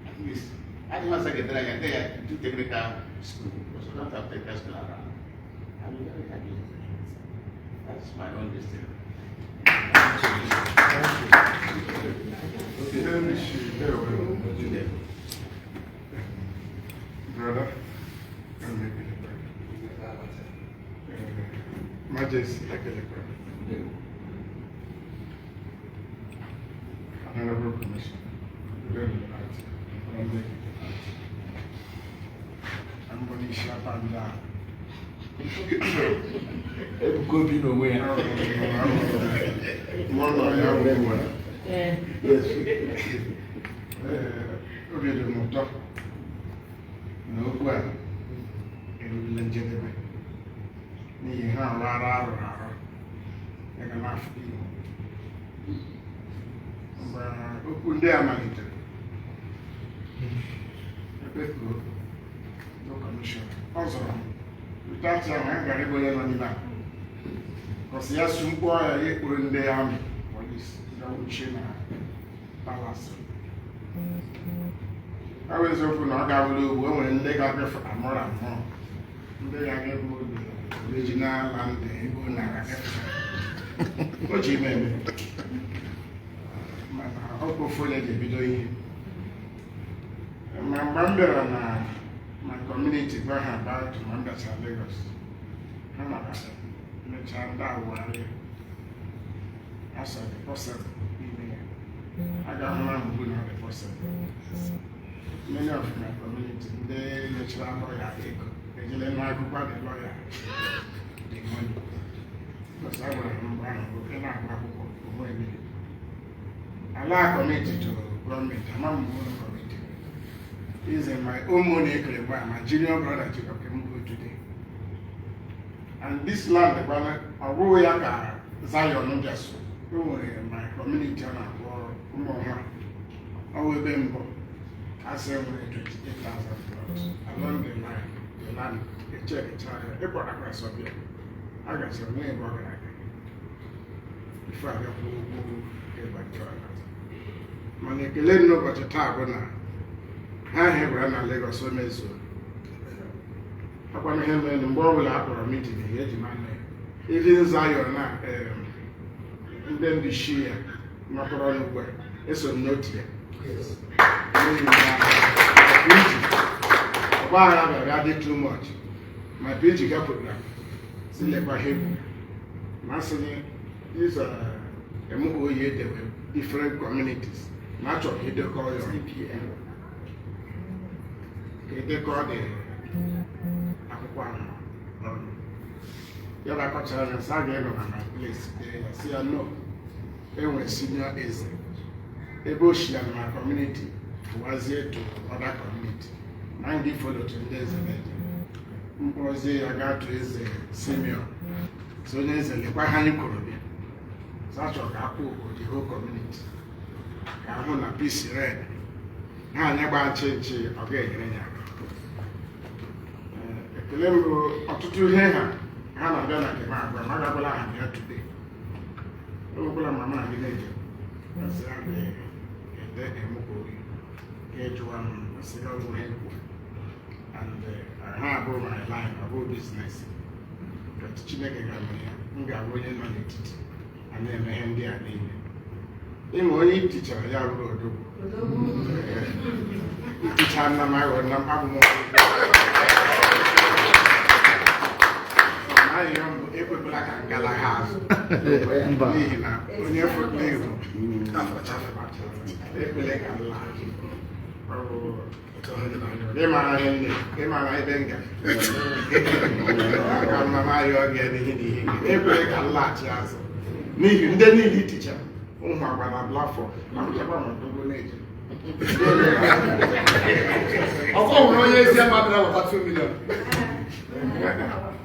At least, I think once I get there, I get to technical school. So don't have technical school around. I'm very happy. That's my own destiny. Okay, let me share. Brother, and maybe Majesty, Honorable Commission, I'm going to shut down. Ebuka Obi n'onwe ya. Obi dị m ụtọ na okwu a erurula njedebe n'ihi ha arụrụ arụ ịga n'afọ Igbo. Mgbe okwu ndị a malitere, ekpetuo kọmishọn ọ zọrọ m Without him, I'm going to go there now. Because he has some boy, he put in the army. Police, the palace. I was open, I got a little woman, they got there for a more and more. They are going to the original and the Igbo now. What do you mean? Hopefully, they'll be doing it. My brother my community go about to members of Lagos. I'm not a child that worry. As a person, I got one who know the person. Many of my community, they natural lawyer, they didn't know about the lawyer. The money. Because I was I like community to government. I'm not community. Is in my own money, my junior brother Jacob go today. And this land, Aroyaka, Zion, just my community and I will then I said, 28,000 along the line, the land, a church, a product of it. I got some name brother. Before I go back to it. Manipulate no but a tag now. I have run a Lagos so many so. Upon him and the board will have a meeting here, if it's Zion now, and then the shear, not around the way. It's a note here. Yes. Why I did too much? My PG got put down. See, let my him. Massively, these are different communities. Natural, he call your EPM. They call the Aquan. You have a culture and Sagan on my place. They say, no. They were senior is a bush in my community was here to other community. 90 followed 2 days later. Was here, I got to his senior. So there's a little honey colony. Such a couple of the whole community. I want a piece red. I never change again. Remember, up to 2 here, I have done at the map, but my brother I'm here today. Oh, but I'm a village. That's the one, and I have all my life, about business. But Chineke got money, and then I am there. In one teacher, I have to do. Teacher, I'm my own. I am able to like a gala house. When you're for labor, they like a lot. Oh, they might think I'm my getting they break a lot. Need they need teacher. Oh, my platform. I'm to go later. Of course, we only see a matter of 2 million.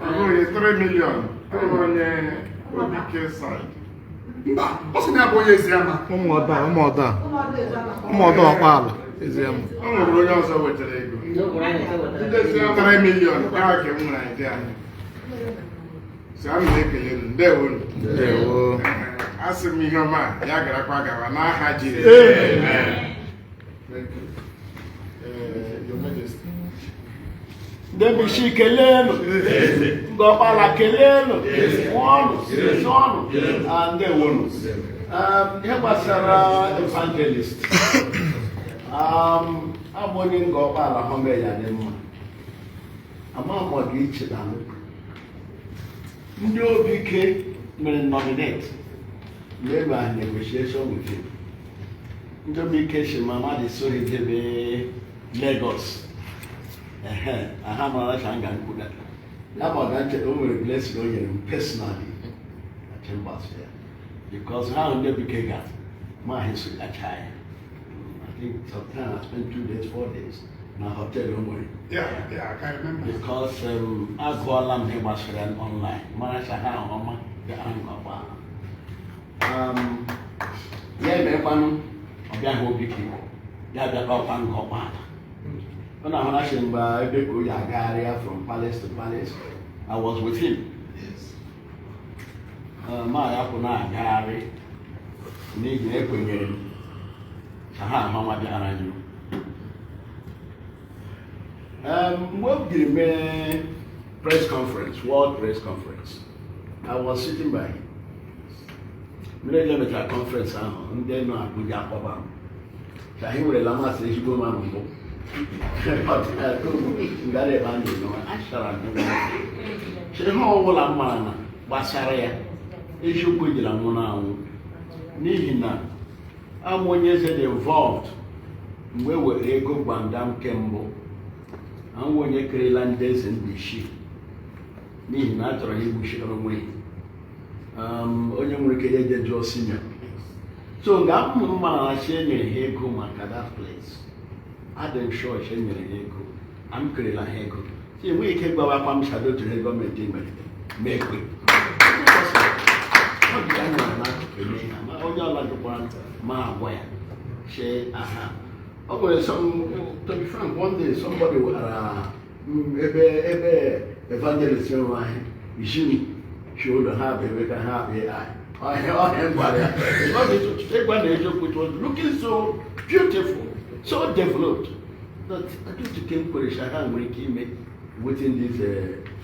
Oh, 3 million. On the OBK side. What's in that boy? Is Ngor Okpala. O nwere onye ọzọ wetara ego. 3 million ya ka m nwere idea. So I'm na-ekele unu. Ndewo unu. Ndewo. Asị m ihe ọma ya garakwa gawa n'aha Jizọs. Amen. Thank you. Your Majesty. Debishi kelenu, Ngor Okpala kelenu, ọnụ, and ndewonu. Ihe gbasara evangelist. Abụ onye Ngor Okpala home ya dị mma. Ama m ọ ga-eche na ndị obi ike mere nominate maybe a negotiation with him. Ndị obi ike si mama dị so hidebe Lagos. Aha mara shanga nkuda. Ya ma ga nche o nwere blessing o nyere m personally at Chambers here. Because how ndị obi ike ga ma hisu achaya. I think sometimes I spent 2 days, 4 days na hotel Omori. Yeah, I can remember. Because agụọla m ihe gbasara online mara ka ha ọma gara Ngor Okpala. Ya emekwanụ ọbịaghị obi ike ya bịakwa ọkwa Ngor Okpala. Ọ na-ahụ na mgbe ebe ka o ji agagharịa from palace to palace, I was with him. Ma ya kwụ na-agagharị n'ihi na ekwenyere m ka ha ahụ ọma bịara anyị. Mgbe o biri mee press conference, world press conference, I was sitting by him. Mmiri eji emechara conference ahụ, ndị nọ Abuja akpọba m. Ka anyị werela masị ezigbo mmanụ mbụ. Ngara ebe a na-eme achara chere ha ọbụla m mara na gbasara ya eziokwu ejila nwụrụ anwụ n'ihi na amụ onye eze dị involved mgbe were ego gbandam kembụ amụ onye kerela ndị eze Mbishi n'ihi na a chọrọ ya igbuchiri onwe ya onye nwere ike ya eje jụọ senior. So nga amụrụ mara na chi enyere ha ego maka that place. Adịm sure she nyere ha ego, am kerela ha ego. Si enweghị ike gbawakwa m shado tụrụ gọọmenti melite ma ekwe. Ọ dị anya na n'akụkụ eme ha, ma onye ọla jụkwara ma agwa ya she aha. Ọ nwere to be frank, one day somebody wara ebe evangelist nrụ ahịa isi shoulder ha bụ ebe ka ha bụ AI. Ọ gwara ya. Ịgwa na eziokwu, it was looking so beautiful. So developed that I don't think Koreshaha will make within this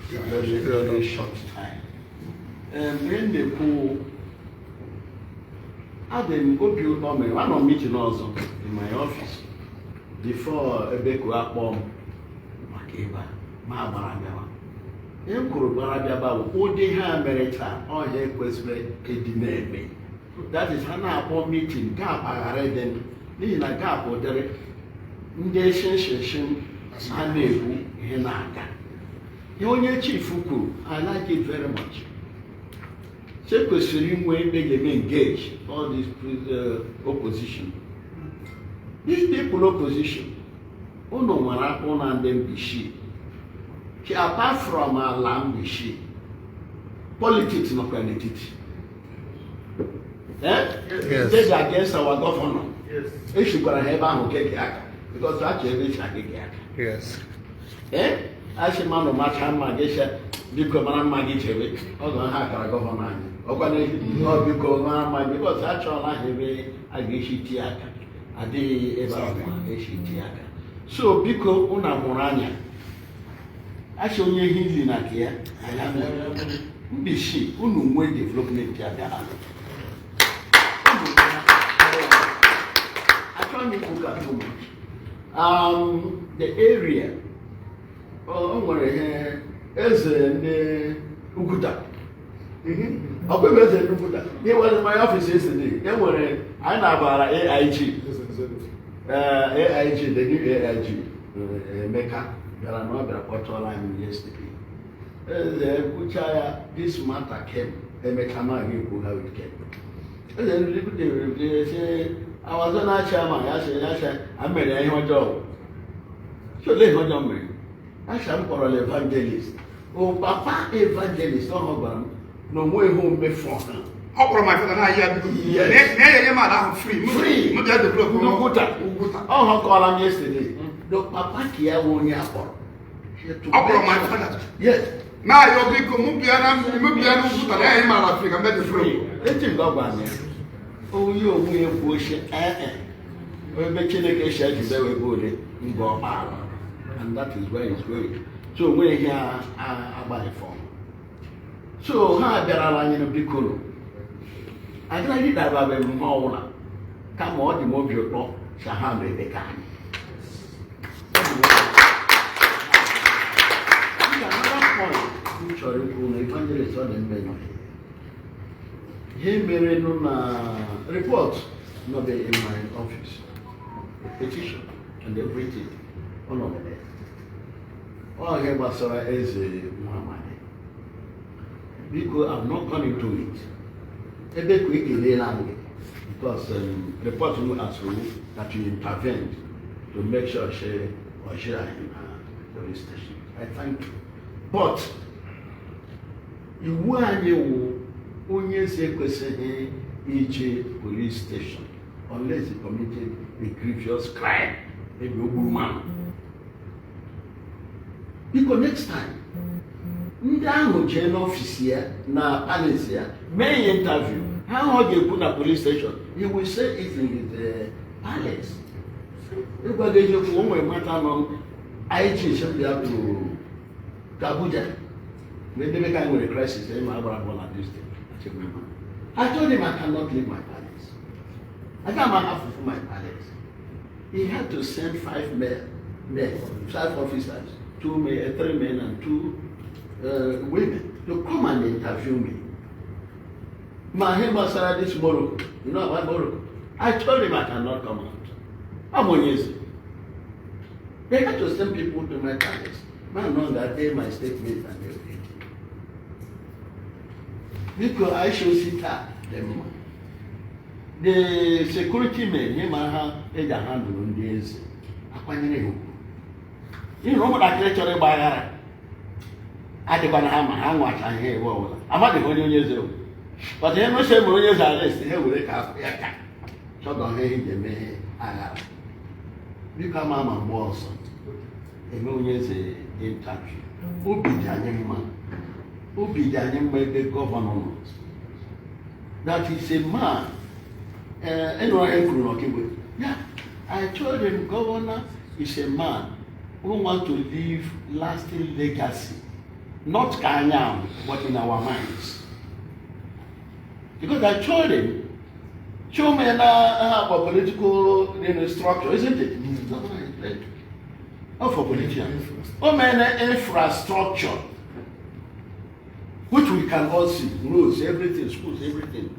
very short time. When they pull, I then go build one of meeting also in my office before a big bomb. Makeba, Mabaragawa. Emperor Baragaba, all they have Merita, all their questions, that is an meeting, gap I read them. N'ihi na gap dere ndị eshenshen a na-ekwu ihe na-aga. Ihe onye chief kwuru, I like it very much. Se kwesịrị inwe ebe engage all this opposition. These people opposition, unu nwere akpụ na ndị Mbishi. Apart from ala Mbishi, politics nọkwa n'etiti. Yes. They are against our governor. Yes. Because actually Yes. As a man of much magisha, because Maggie Chevy, or the Hakara governor, or because actually I have a Gishitiaka, a day Evang Eshitiaka. So, because una Morania, actually he's in a care, I am Bishi, Unum development. The area nwere eze ndị Uguta. Ọ bụ eze ndị Uguta. He was in my office yesterday. E nwere anyị na-abara AIG. AIG, the new AIG. Emeka bịara na ọ bịara kpọtụọla anyị yesterday. Eze kwucha ya, this matter came. Emeka amaghị ekwu how it came. Eze ndị Uguta say, I was on a chairman, I made a young job. So let her jump me. I shall call an evangelist. Oh, Papa evangelist, no more home before her. kpọrọ my father na ya biko Yes. na enye man ahụ free Free. no dey develop N'Ugwuta. Ugwuta. Oh, how call him yesterday. The papa kia won't yapor. Kpọrọ my father Yes. na yo biko mụ bịa na Ugwuta na enye man Africa mbe dey free. Eti ngwa me. Oh, you onwe ekwu ohie ebe Chineke shi ajibe we bole Ngor Okpala. And that is where it's going. So we here about the form. So ha bịara anyị no biko. Agara dị daba be mmụọ ụla. Kama ọ dị m obi ụtọ sa ha mere ka anyị. Another point m chọrọ ikwu na Evangelist ọ dị mbe. He mere no na report not be in my office. A petition and everything. All of it. All he was is Muhammad. Because I'm not going into it. A bit quickly because report you as well that you intervened to make sure she are in police station. I thank you. But you were onye si ekwesịghị ije police station unless he committed a grievous crime, maybe ogburu mmadụ. Because next time, ndị ahụ jee n'ọfịs ya na palace ya mee interview, ha ọ ga-ekwu na police station, he will say it in the palace. Ịgwaga eziokwu, o nwere mata nọ IG bịa to Abuja. When they make a crisis, they might have one at this stage. I told him I cannot leave my palace. I can't have for my palace. He had to send 5 men, 5 officers, 2 men, 3 men, and 2 women to come and interview me. My name was this Morocco. You know about Morocco? I told him I cannot come out. I'm on yes. They had to send people to my palace. Man, know that they my statement and everything. Because I should sit up them. The security men, him and her, they are handling this. You know what I tell you by her? I did not have my hand watch and here. I'm not the only years old. But then no shame when years arrest, he will wake up. So don't hate the man. I have. Because Mama Wilson, a million years in touch. Who be the man? Who be the governor? That is a man. Yeah, I told him, Governor is a man who wants to leave lasting legacy, not Kanyam, but in our minds. Because I told him, show me have a political structure, isn't it? Not for politicians. Oh, man, infrastructure. Which we can all see, roads, everything, schools, everything.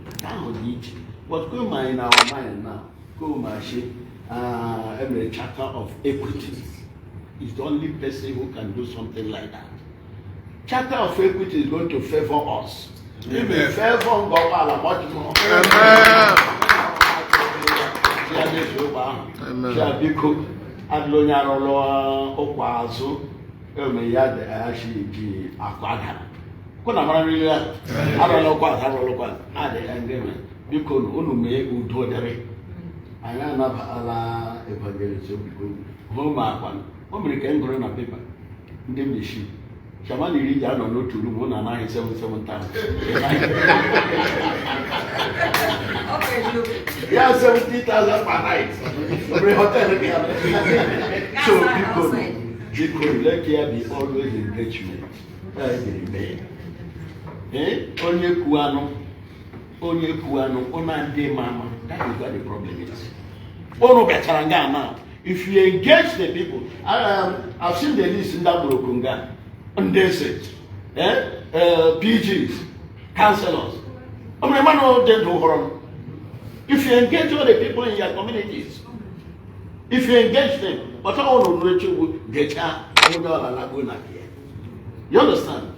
But go in our mind now, go every charter of equity is the only person who can do something like that. Charter of equity is going to favor us. It will favor Ngor Okpala much more. Kuna mara really arolo kwa ade angeme because unu me udo dere anya na ala Evangelist Ebuka Obi ho ma akwan o mere ka ngoro na paper ndị mmeshi chama ni ri ja no no turu mo na 977 times yeah 70,000 per night every hotel so because let there be always engagement remain. Onye kuano, onande mama. That is what the problem is. Ono betaranga now. If you engage the people, I've seen the list in that Brokunga, and they said, PGs, councillors. If you engage all the people in your communities, if you engage them, but all of them will get out. You understand?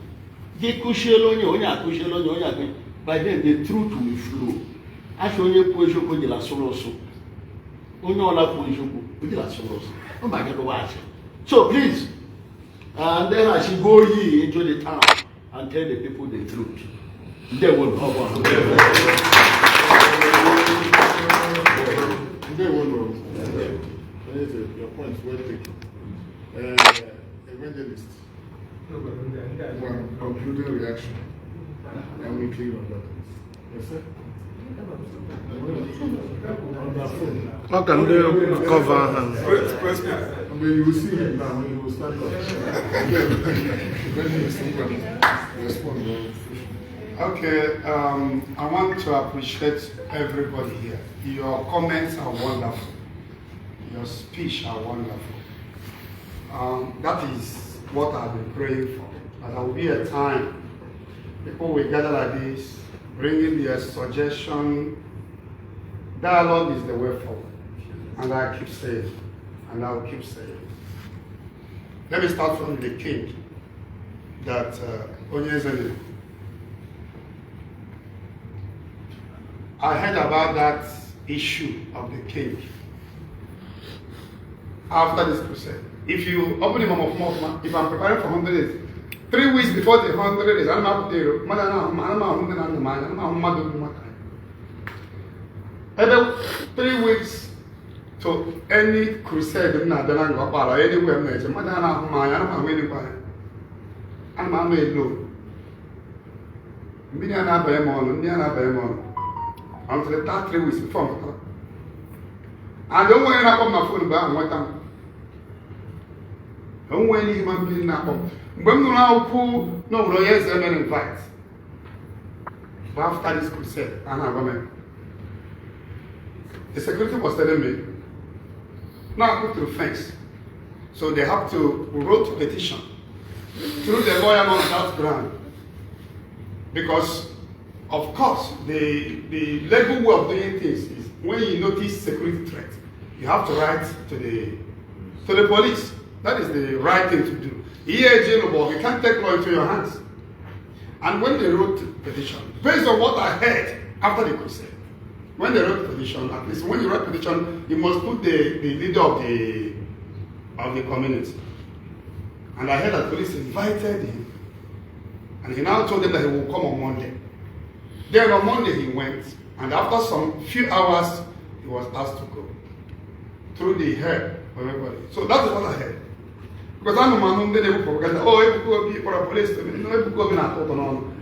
By then the truth will flow. So please, and then I should go into the town and tell the people the truth. Ndewo. Your point well taken. Evangelist. One concluding reaction. And we clear on that. Yes, sir? How can they cover hands? Press me. I mean, you will see it now when you will stand up. Respond. Okay, I want to appreciate everybody here. Your comments are wonderful. Your speech are wonderful. That is what I've been praying for. That there will be a time people will gather like this, bringing their suggestion. Dialogue is the way forward. And I keep saying, and I will keep saying. Let me start from the king that Onyezene. I heard about that issue of the king after this crusade. If you open him up, if I'm preparing for 100 days, 3 weeks before the 100 days, I'm not there. Every 3 weeks to any crusade in Ngor Okpala, anywhere, I'm until the 3 weeks before. And don't worry about my phone, but I'm what I'm. Don't worry, human being now. When you now pull, no lawyers and invite. But after this crusade, and I'm going. The security was telling me, now go to the fence. So they have to wrote petition through the lawyer on that ground. Because of course, the legal way of doing things is when you notice security threat, you have to write to the police. That is the right thing to do. Here, you can't take law into your hands. And when they wrote the petition, based on what I heard after the crusade, when they wrote the petition, at least when you write petition, you must put the leader of the community. And I heard that police invited him, and he now told them that he will come on Monday. Then on Monday he went, and after some few hours, he was asked to go through the hair of everybody. So that's what I heard. Because I'm a man who did propaganda. Oh, Ebuka Obi for a police to me. No, Ebuka Obi not talking on.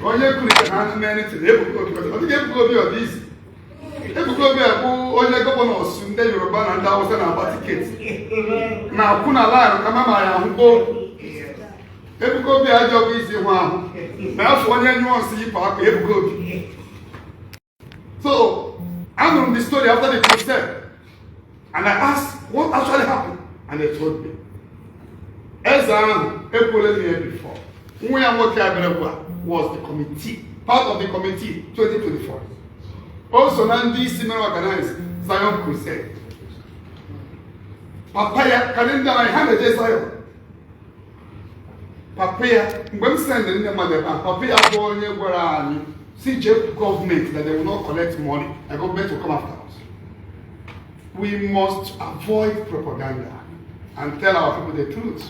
Oh, you couldn't handle many things. Ebuka Obi, because I think Ebuka Obi or this. Ebuka Obi, only governor of Sunday, Yoruba, and that was an abaticates. Now, Kuna Lion, Kamama, and go. Ebuka Obi, I job easy one. Now, one year you want to see Park, Ebuka Obi. So, I'm on the story after the crusade. And I asked, what actually happened? And they told me. Ezra, April year before, when I worked at was the committee, part of the committee, 2024. Also, now this similar organized Zion Crusade. Papaya, calendar, I handed this Zion. Papaya, when sending them mother, Papaya, CJ government that they will not collect money, and government will come after us. We must avoid propaganda and tell our people the truth.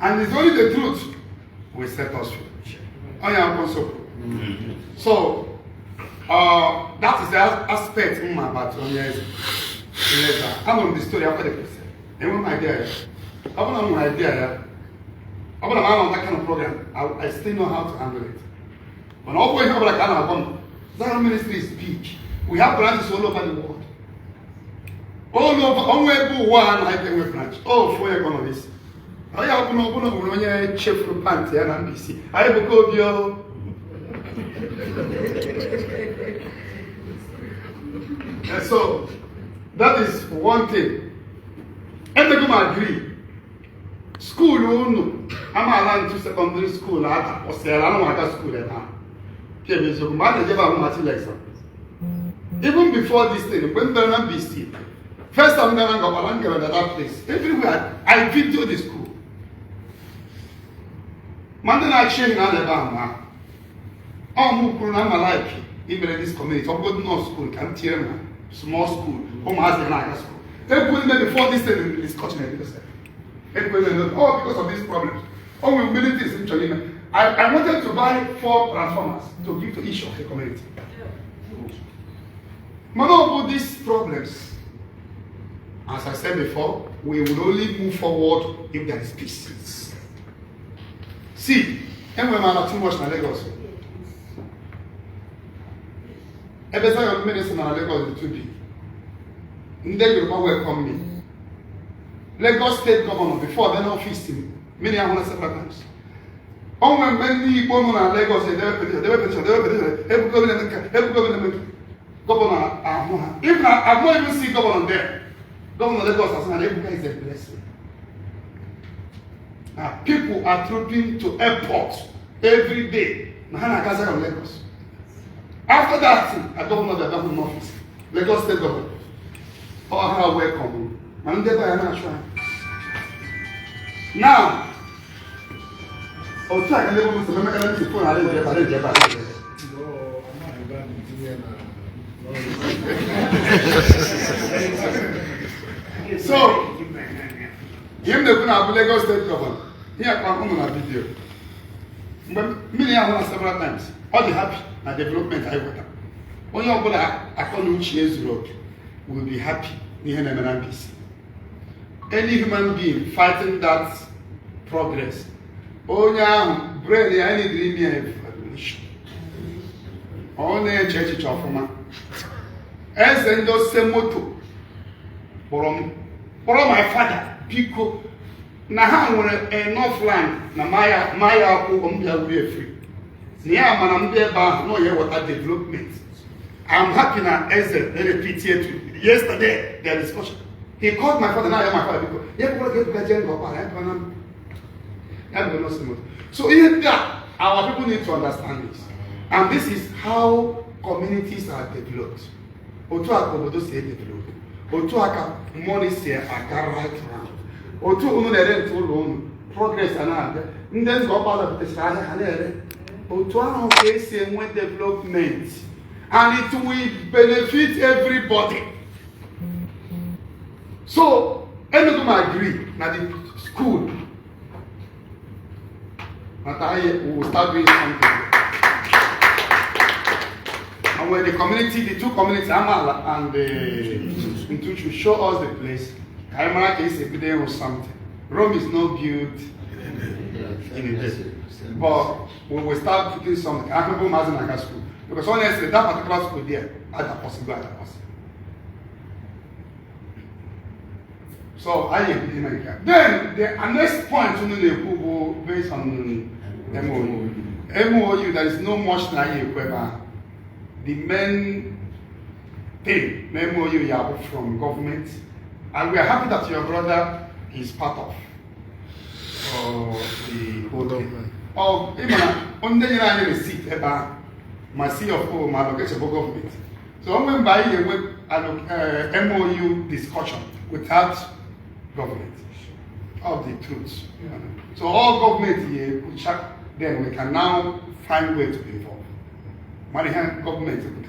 And it's only the truth will set us free. I am also. So that is the aspect about I'm on the story after the person. And when my idea, I want my idea. I want on that kind of program. I still know how to handle it. But all we have like Zion ministry is big. We have branches all over the world. All over, only one I can branch. Oh, for your economies. I have no one chef from Panty and NBC. I have a go and so that is one thing. And they come agree. School, no. I'm allowed to secondary school. I don't want to school now. Even before this thing, when the NBC, first time I go along at that place, everywhere I video the school. Monday night sharing on the band. I'm like even in this community, I'm going to school, can't hear me. Small school, home has a nice school. They put them before this thing in this continent. All because of these problems. All many things actually. I wanted to buy 4 transformers to give to each of the community. But all these problems, as I said before, we will only move forward if there is peace. See, and when not too much in Lagos. Every time your minister in Lagos is too big. They will welcome me. Lagos State Governor, before then office him, many have won several times. When many Igbo in Lagos, they were Governor, even I've not even seen Governor there. Governor Lagos has said Ebuka is a blessing. Now, people are trooping to airports every day. Nahana Gaza of Lagos. After that, I don't know the government office. Lagos State Government. Oh, how welcome. I'm there by an try. Now, I'll try and live with the American people. I didn't get So, him the Lagos State Government. Here come on a video. But many are several times. All the happy and development I want. When you go to which years road, will be happy near the peace. Any human being fighting that progress. Oh yeah, really I need dream evaluation. Only a church of man. As in those same motto. For my father, Pico. Now enough land, na Maya will be free. Near Manambe no year what development. I'm happy now as a repeat here yesterday their discussion. He called my father, now my father because so in that our people need to understand this. And this is how communities are developed. Otuaka Obodo say developed. Otuaka money say aka right round. Otu unu na-ere ntụ ụlọ unu progress a na-abịa ndị Ngor Okpala butechara ahịa ha na-ere otu ahụ ka esi enwe development and it will benefit everybody. So Enugu agree na the school but we will start doing something. And when the community, the two communities, Amala and Ntuchu, show us the place. Kaimara is a day or something. Rome is not built in a day. But we will start putting something. I remember Mazinaka school. Because honestly, that particular school there had a possibility. So I agree. Then the next point based on MOU, there is no much equivalent. The main thing, MOU you have from government, and we are happy that your brother is part of the whole thing. Oh, even on the receipt about my C of O, my location government. So I'm going to buy a MOU discussion without government of the truth. So all government here could check, then we can now find way to be involved. Government to be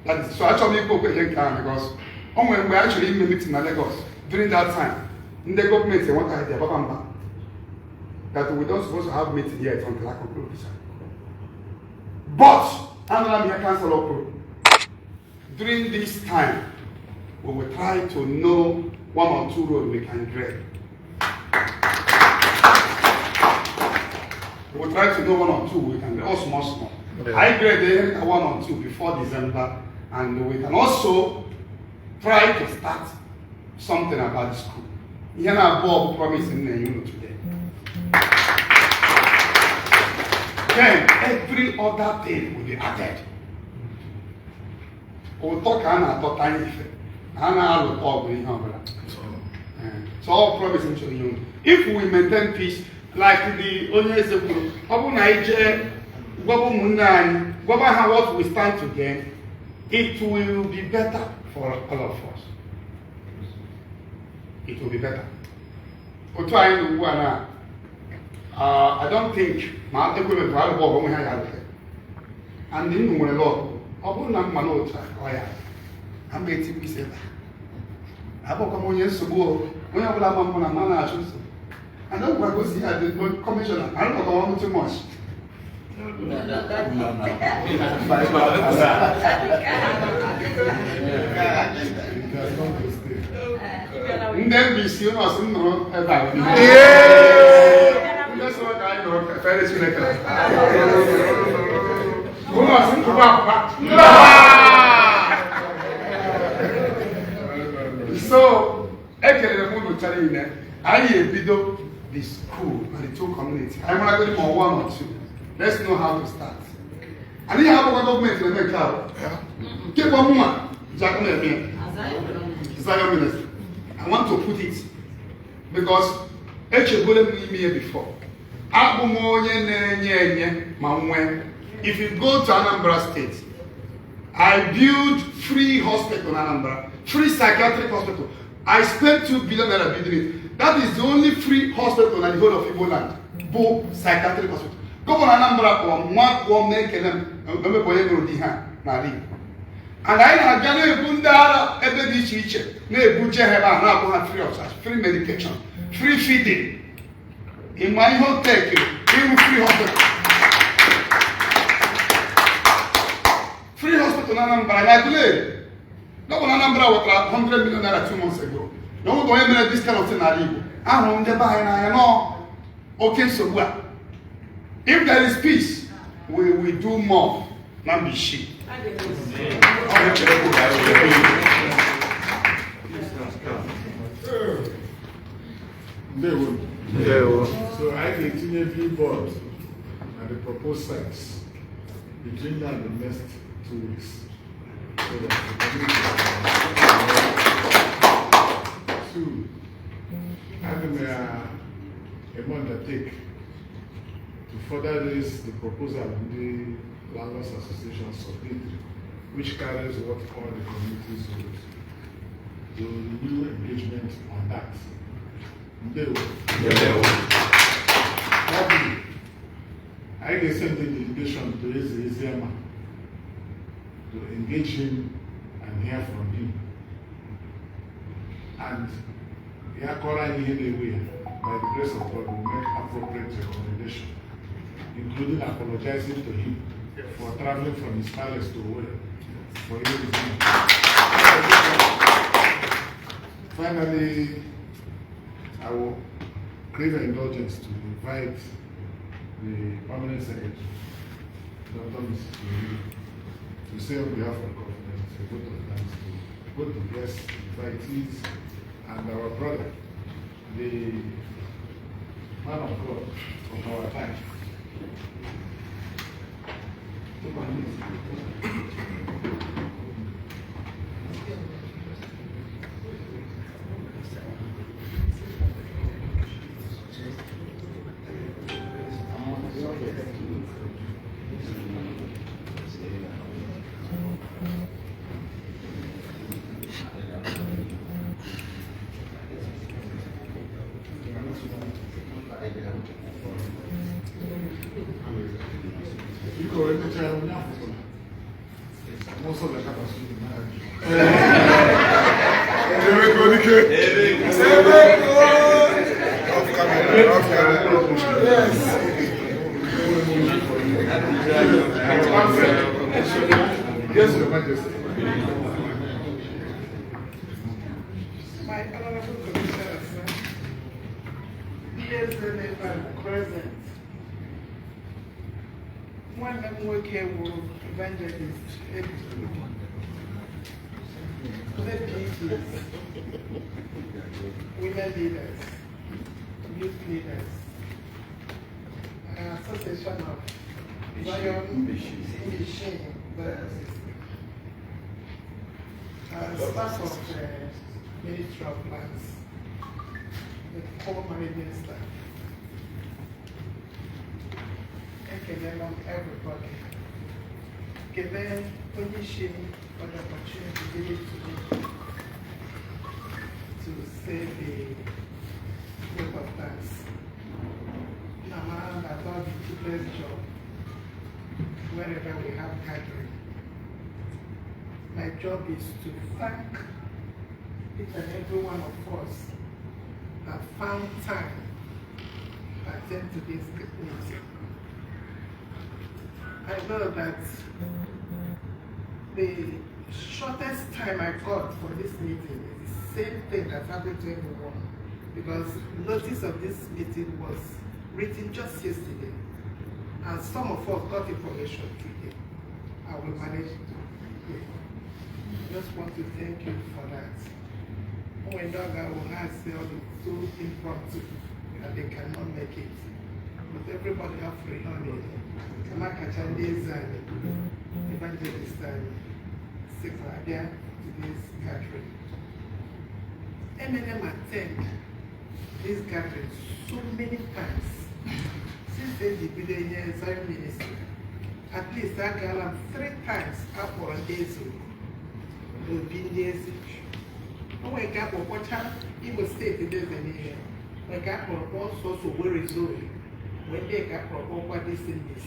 that is so actually go because when we actually in the meeting in Lagos during that time, in the government they want to have their Babamba that we don't supposed to have meeting yet until I conclude this. But I'm here council during this time we will try to know 1 or 2 roads we can grade. We will try to know 1 or 2 we can grade, all small. I graded 1 or 2 before December, and we can also try to start something about the school. Here now Bob promising today. Then every other thing will be added. We'll talk so all promising to you. If we maintain peace, like the Onyeze what we stand to gain, it will be better for all of us. It will be better. I don't think my equipment will be and then when a lot of I'm going to be said, I will come on yes, when I will have a man. And then we're going to see the commissioner. I don't know about too much. Then we see you know some about. That's what I know. Very soon. Who knows some So, actually, the mood will tell you that I video the school and the two community. I'm not going for one or two. Let's know how to start. And you have a government in the cloud. Keep one woman, Jacob Zion Minister. I want to put it because me before. If you go to Anambra State, I built free hospital in Anambra, free psychiatric hospital. I spent 2 billion building it. That is the only free hospital in the whole of Igbo land. Both psychiatric hospital. Go on Anambra or one make them and I had done a bundara every teacher, free of charge, free medication, free feeding. In my hotel, even free hospital. Free hospital in Anambra, I believe. No one Anambra was 100 million 2 months ago. No one going to this kind of thing. I'm on the buy and I know. Okay, so what? If there is peace, we will do more. Not be sheep. So I continue billboard and the proposed sites between now and the next 2 weeks. So that the community. 2, I'm going to undertake to further raise the proposal in the Landlords Association submit, which carries what all the communities would do new engagement on that. I can send the delegation to Ezeama to engage him and hear from him. And by the grace of God, will make appropriate recommendation, including apologizing to him for traveling from his palace to Owerri for everything. Finally, I will crave indulgence to invite the permanent secretary, Dr. Mrs. to say on behalf of government a vote of thanks to both the guests, invitees, and our brother, the man of God of our time. Yes, Your Majesty. My honorable commissioner, sir, dear Senate and present, one of them working with Evangelist Ebuka Obi, women leaders, youth leaders, Association of Zion Machine, staff of the Ministry of Lands, the core managing staff. And everybody. Give them position for the opportunity to say the word of thanks. Now, man, that's all the best job wherever we have gathering. My job is to thank each and every one of us that found time attend to this meeting. I know that the shortest time I got for this meeting is the same thing that happened to everyone, because notice of this meeting was written just yesterday, and some of us got information today. I will manage to do it. Just want to thank you for that. When Doga will have said it's so impromptu that they cannot make it, but everybody have free on it. Kamaka Chandes and Evangelist Ebuka to this gathering. M&M attend this gathering so many times since they began here in Zion Ministry. At least I got them 3 times up for a day. We've been years. Oh, I got for what Igbo State it is in here. I got for all sorts of worries. When they got for what this in this.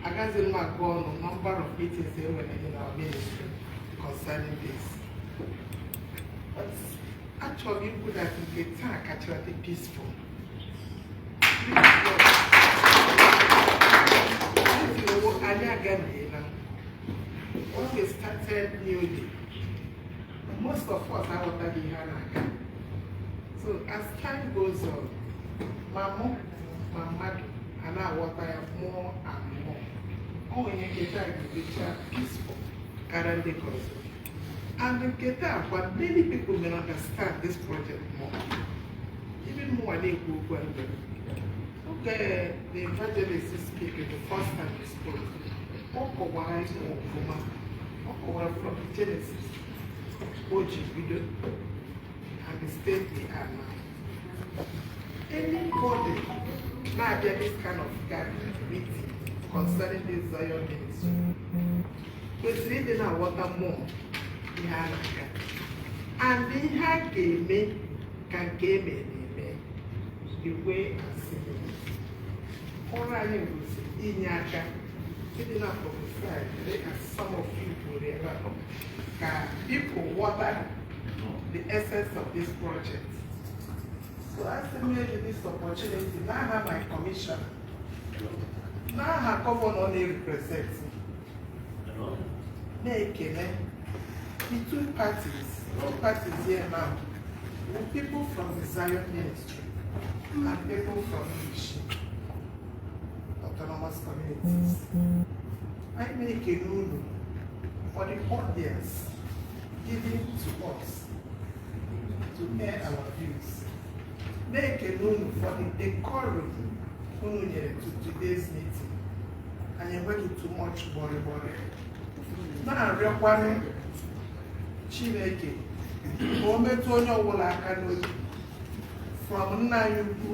I got in my goal a number of meetings here when in our ministry concerning this. But actually, you could have been actually peaceful. When we started newly, most of us are what we had. So as time goes on, my mom, and I what I have more and more. Oh, when you get that, you become peaceful. Currently, and in Keta, but many people may understand this project more. Even more than Igbo. Okay, the evangelist is speaking the first time he spoke. Okowai Okoma from Genesis, Oji video, and the state we are now. Anybody now get this kind of gathering meeting concerning this Zion ministry. We're reading our water more. And the hack can give me the way I see it. All I know is in Yaka, sitting up on the side, as some of you will ever people water the essence of this project. So I stimulated this opportunity. Now I have my commission. Now I have covered only represents the two parties here now, the people from the Zion ministry and people from the autonomous communities. I make a rule for the audience given to us to air our views. Make a rule for the decorum to today's meeting. And you're making too much worry. Now, real one. Chineke, Ometo onye ọbụla aka n'obi from nna anyị ukwu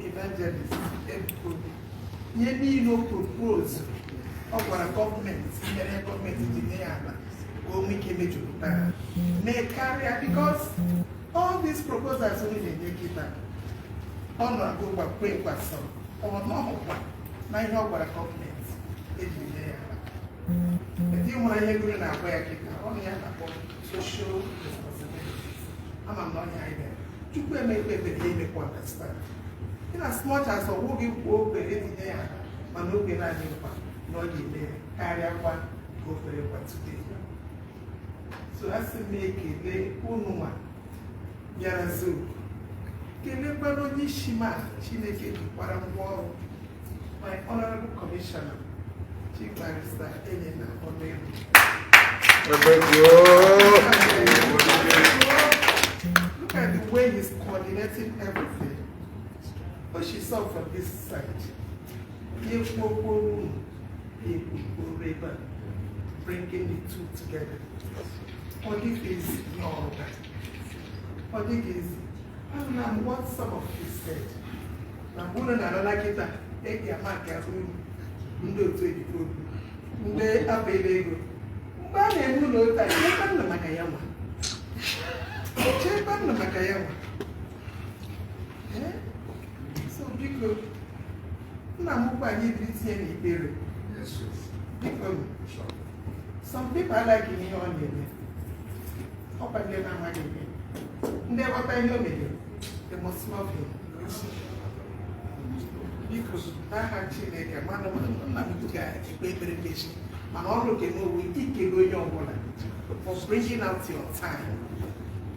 Evangelist Ebuka Obi. Ihe niile o propose ọ gwara gọọmenti nyere gọọmenti tinye ya ala ka o nwee ike mejupụta ha mee karịa, because all these proposals only na-enye kịta ọ nọ gwakwe gwasọ ọ nọhụkwa na ihe ọ gwara gọọmenti eji nye ya ala. Ndị nwere ihe gụrụ na-agwa ya kịta social responsibilities. I'm not here. You can make the understand. In as much as a walking walk, there, but no can I no delay. Carry one, go for it today. So as to make it, they Unuma, Yarazu. Kelebano Nishima, Chineke, Paramwall, my honorable commissioner, Chief Barrister Elena Obi. Look at the way he's coordinating everything. What she saw from this side. Bringing the two together. Odik is your Odik is, and what some of you said. Now, wouldn't I like it? Take your mark as we do to it. They are available. But I know that I can't Makayama. Chepan Makayama. So, because Namupa needs any period. Yes, Because some people are like me on the up again. I'm like, never by no million. they must love him. Because that actually like a man of and all you can know we eat your woman for bringing out your time,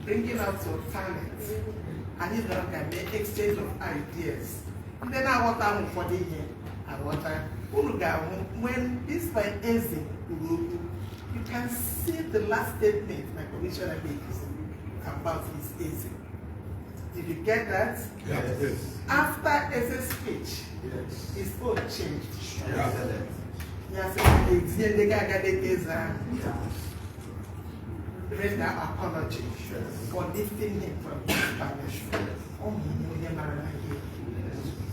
bringing out your talent, and you know can make exchange of ideas. And then I want to for the year. I want to when this by ending, you can see the last statement my commissioner makes about his Eze. Did you get that? Yes. After Eze's speech, Yes. his own changed. Excellent. Yes, the guy render apology for lifting him from his punishment.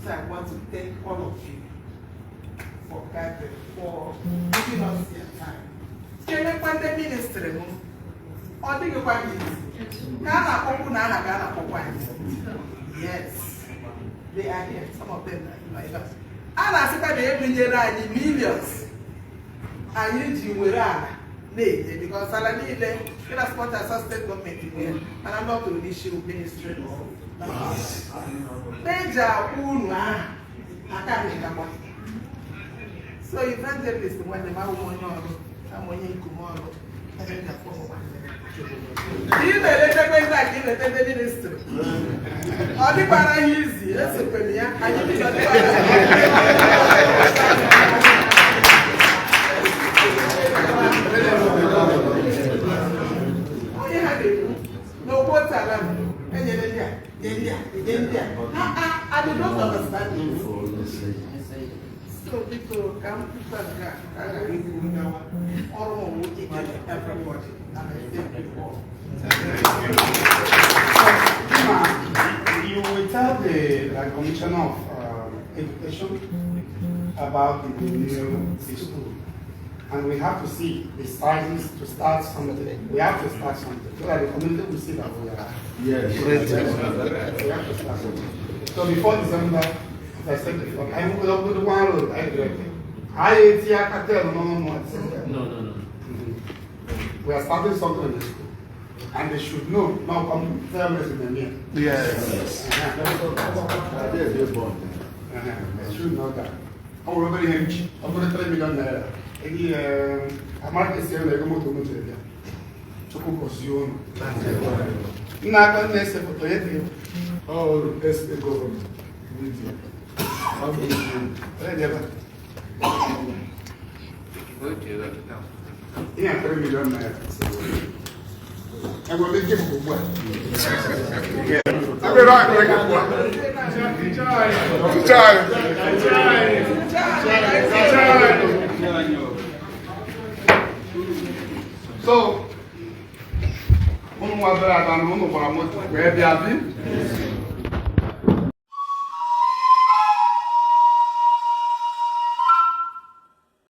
So I want to thank all of you for gathering, for giving us your time. Can you find the ministry? Or do you find it? Yes, they are here. Some of them are like us. And I said they bring millions. And you will because salary then sponsor a state government and I'm not to issue ministry of so evangelist when the man won't know I'm going to you know, let them back in the ministry. All the para easy, that's a penny. And you need no water, and India. I don't understand. So people come to everybody. You will tell the Commissioner of Education about the new school. And we have to see the sizes to start something. We have to start something. So that the community will see that we are. Yes. We have to start something. So before December, as I said before, I will not put the one road. No. We are starting something in the school. And they should know, now come tell me in the near. Yes. They should know that. I'm going to 3 million naira. I'm not going to say I'm going to Oh, that's the government. Yeah, 3 million naira. I'm going to give you what? I'm so,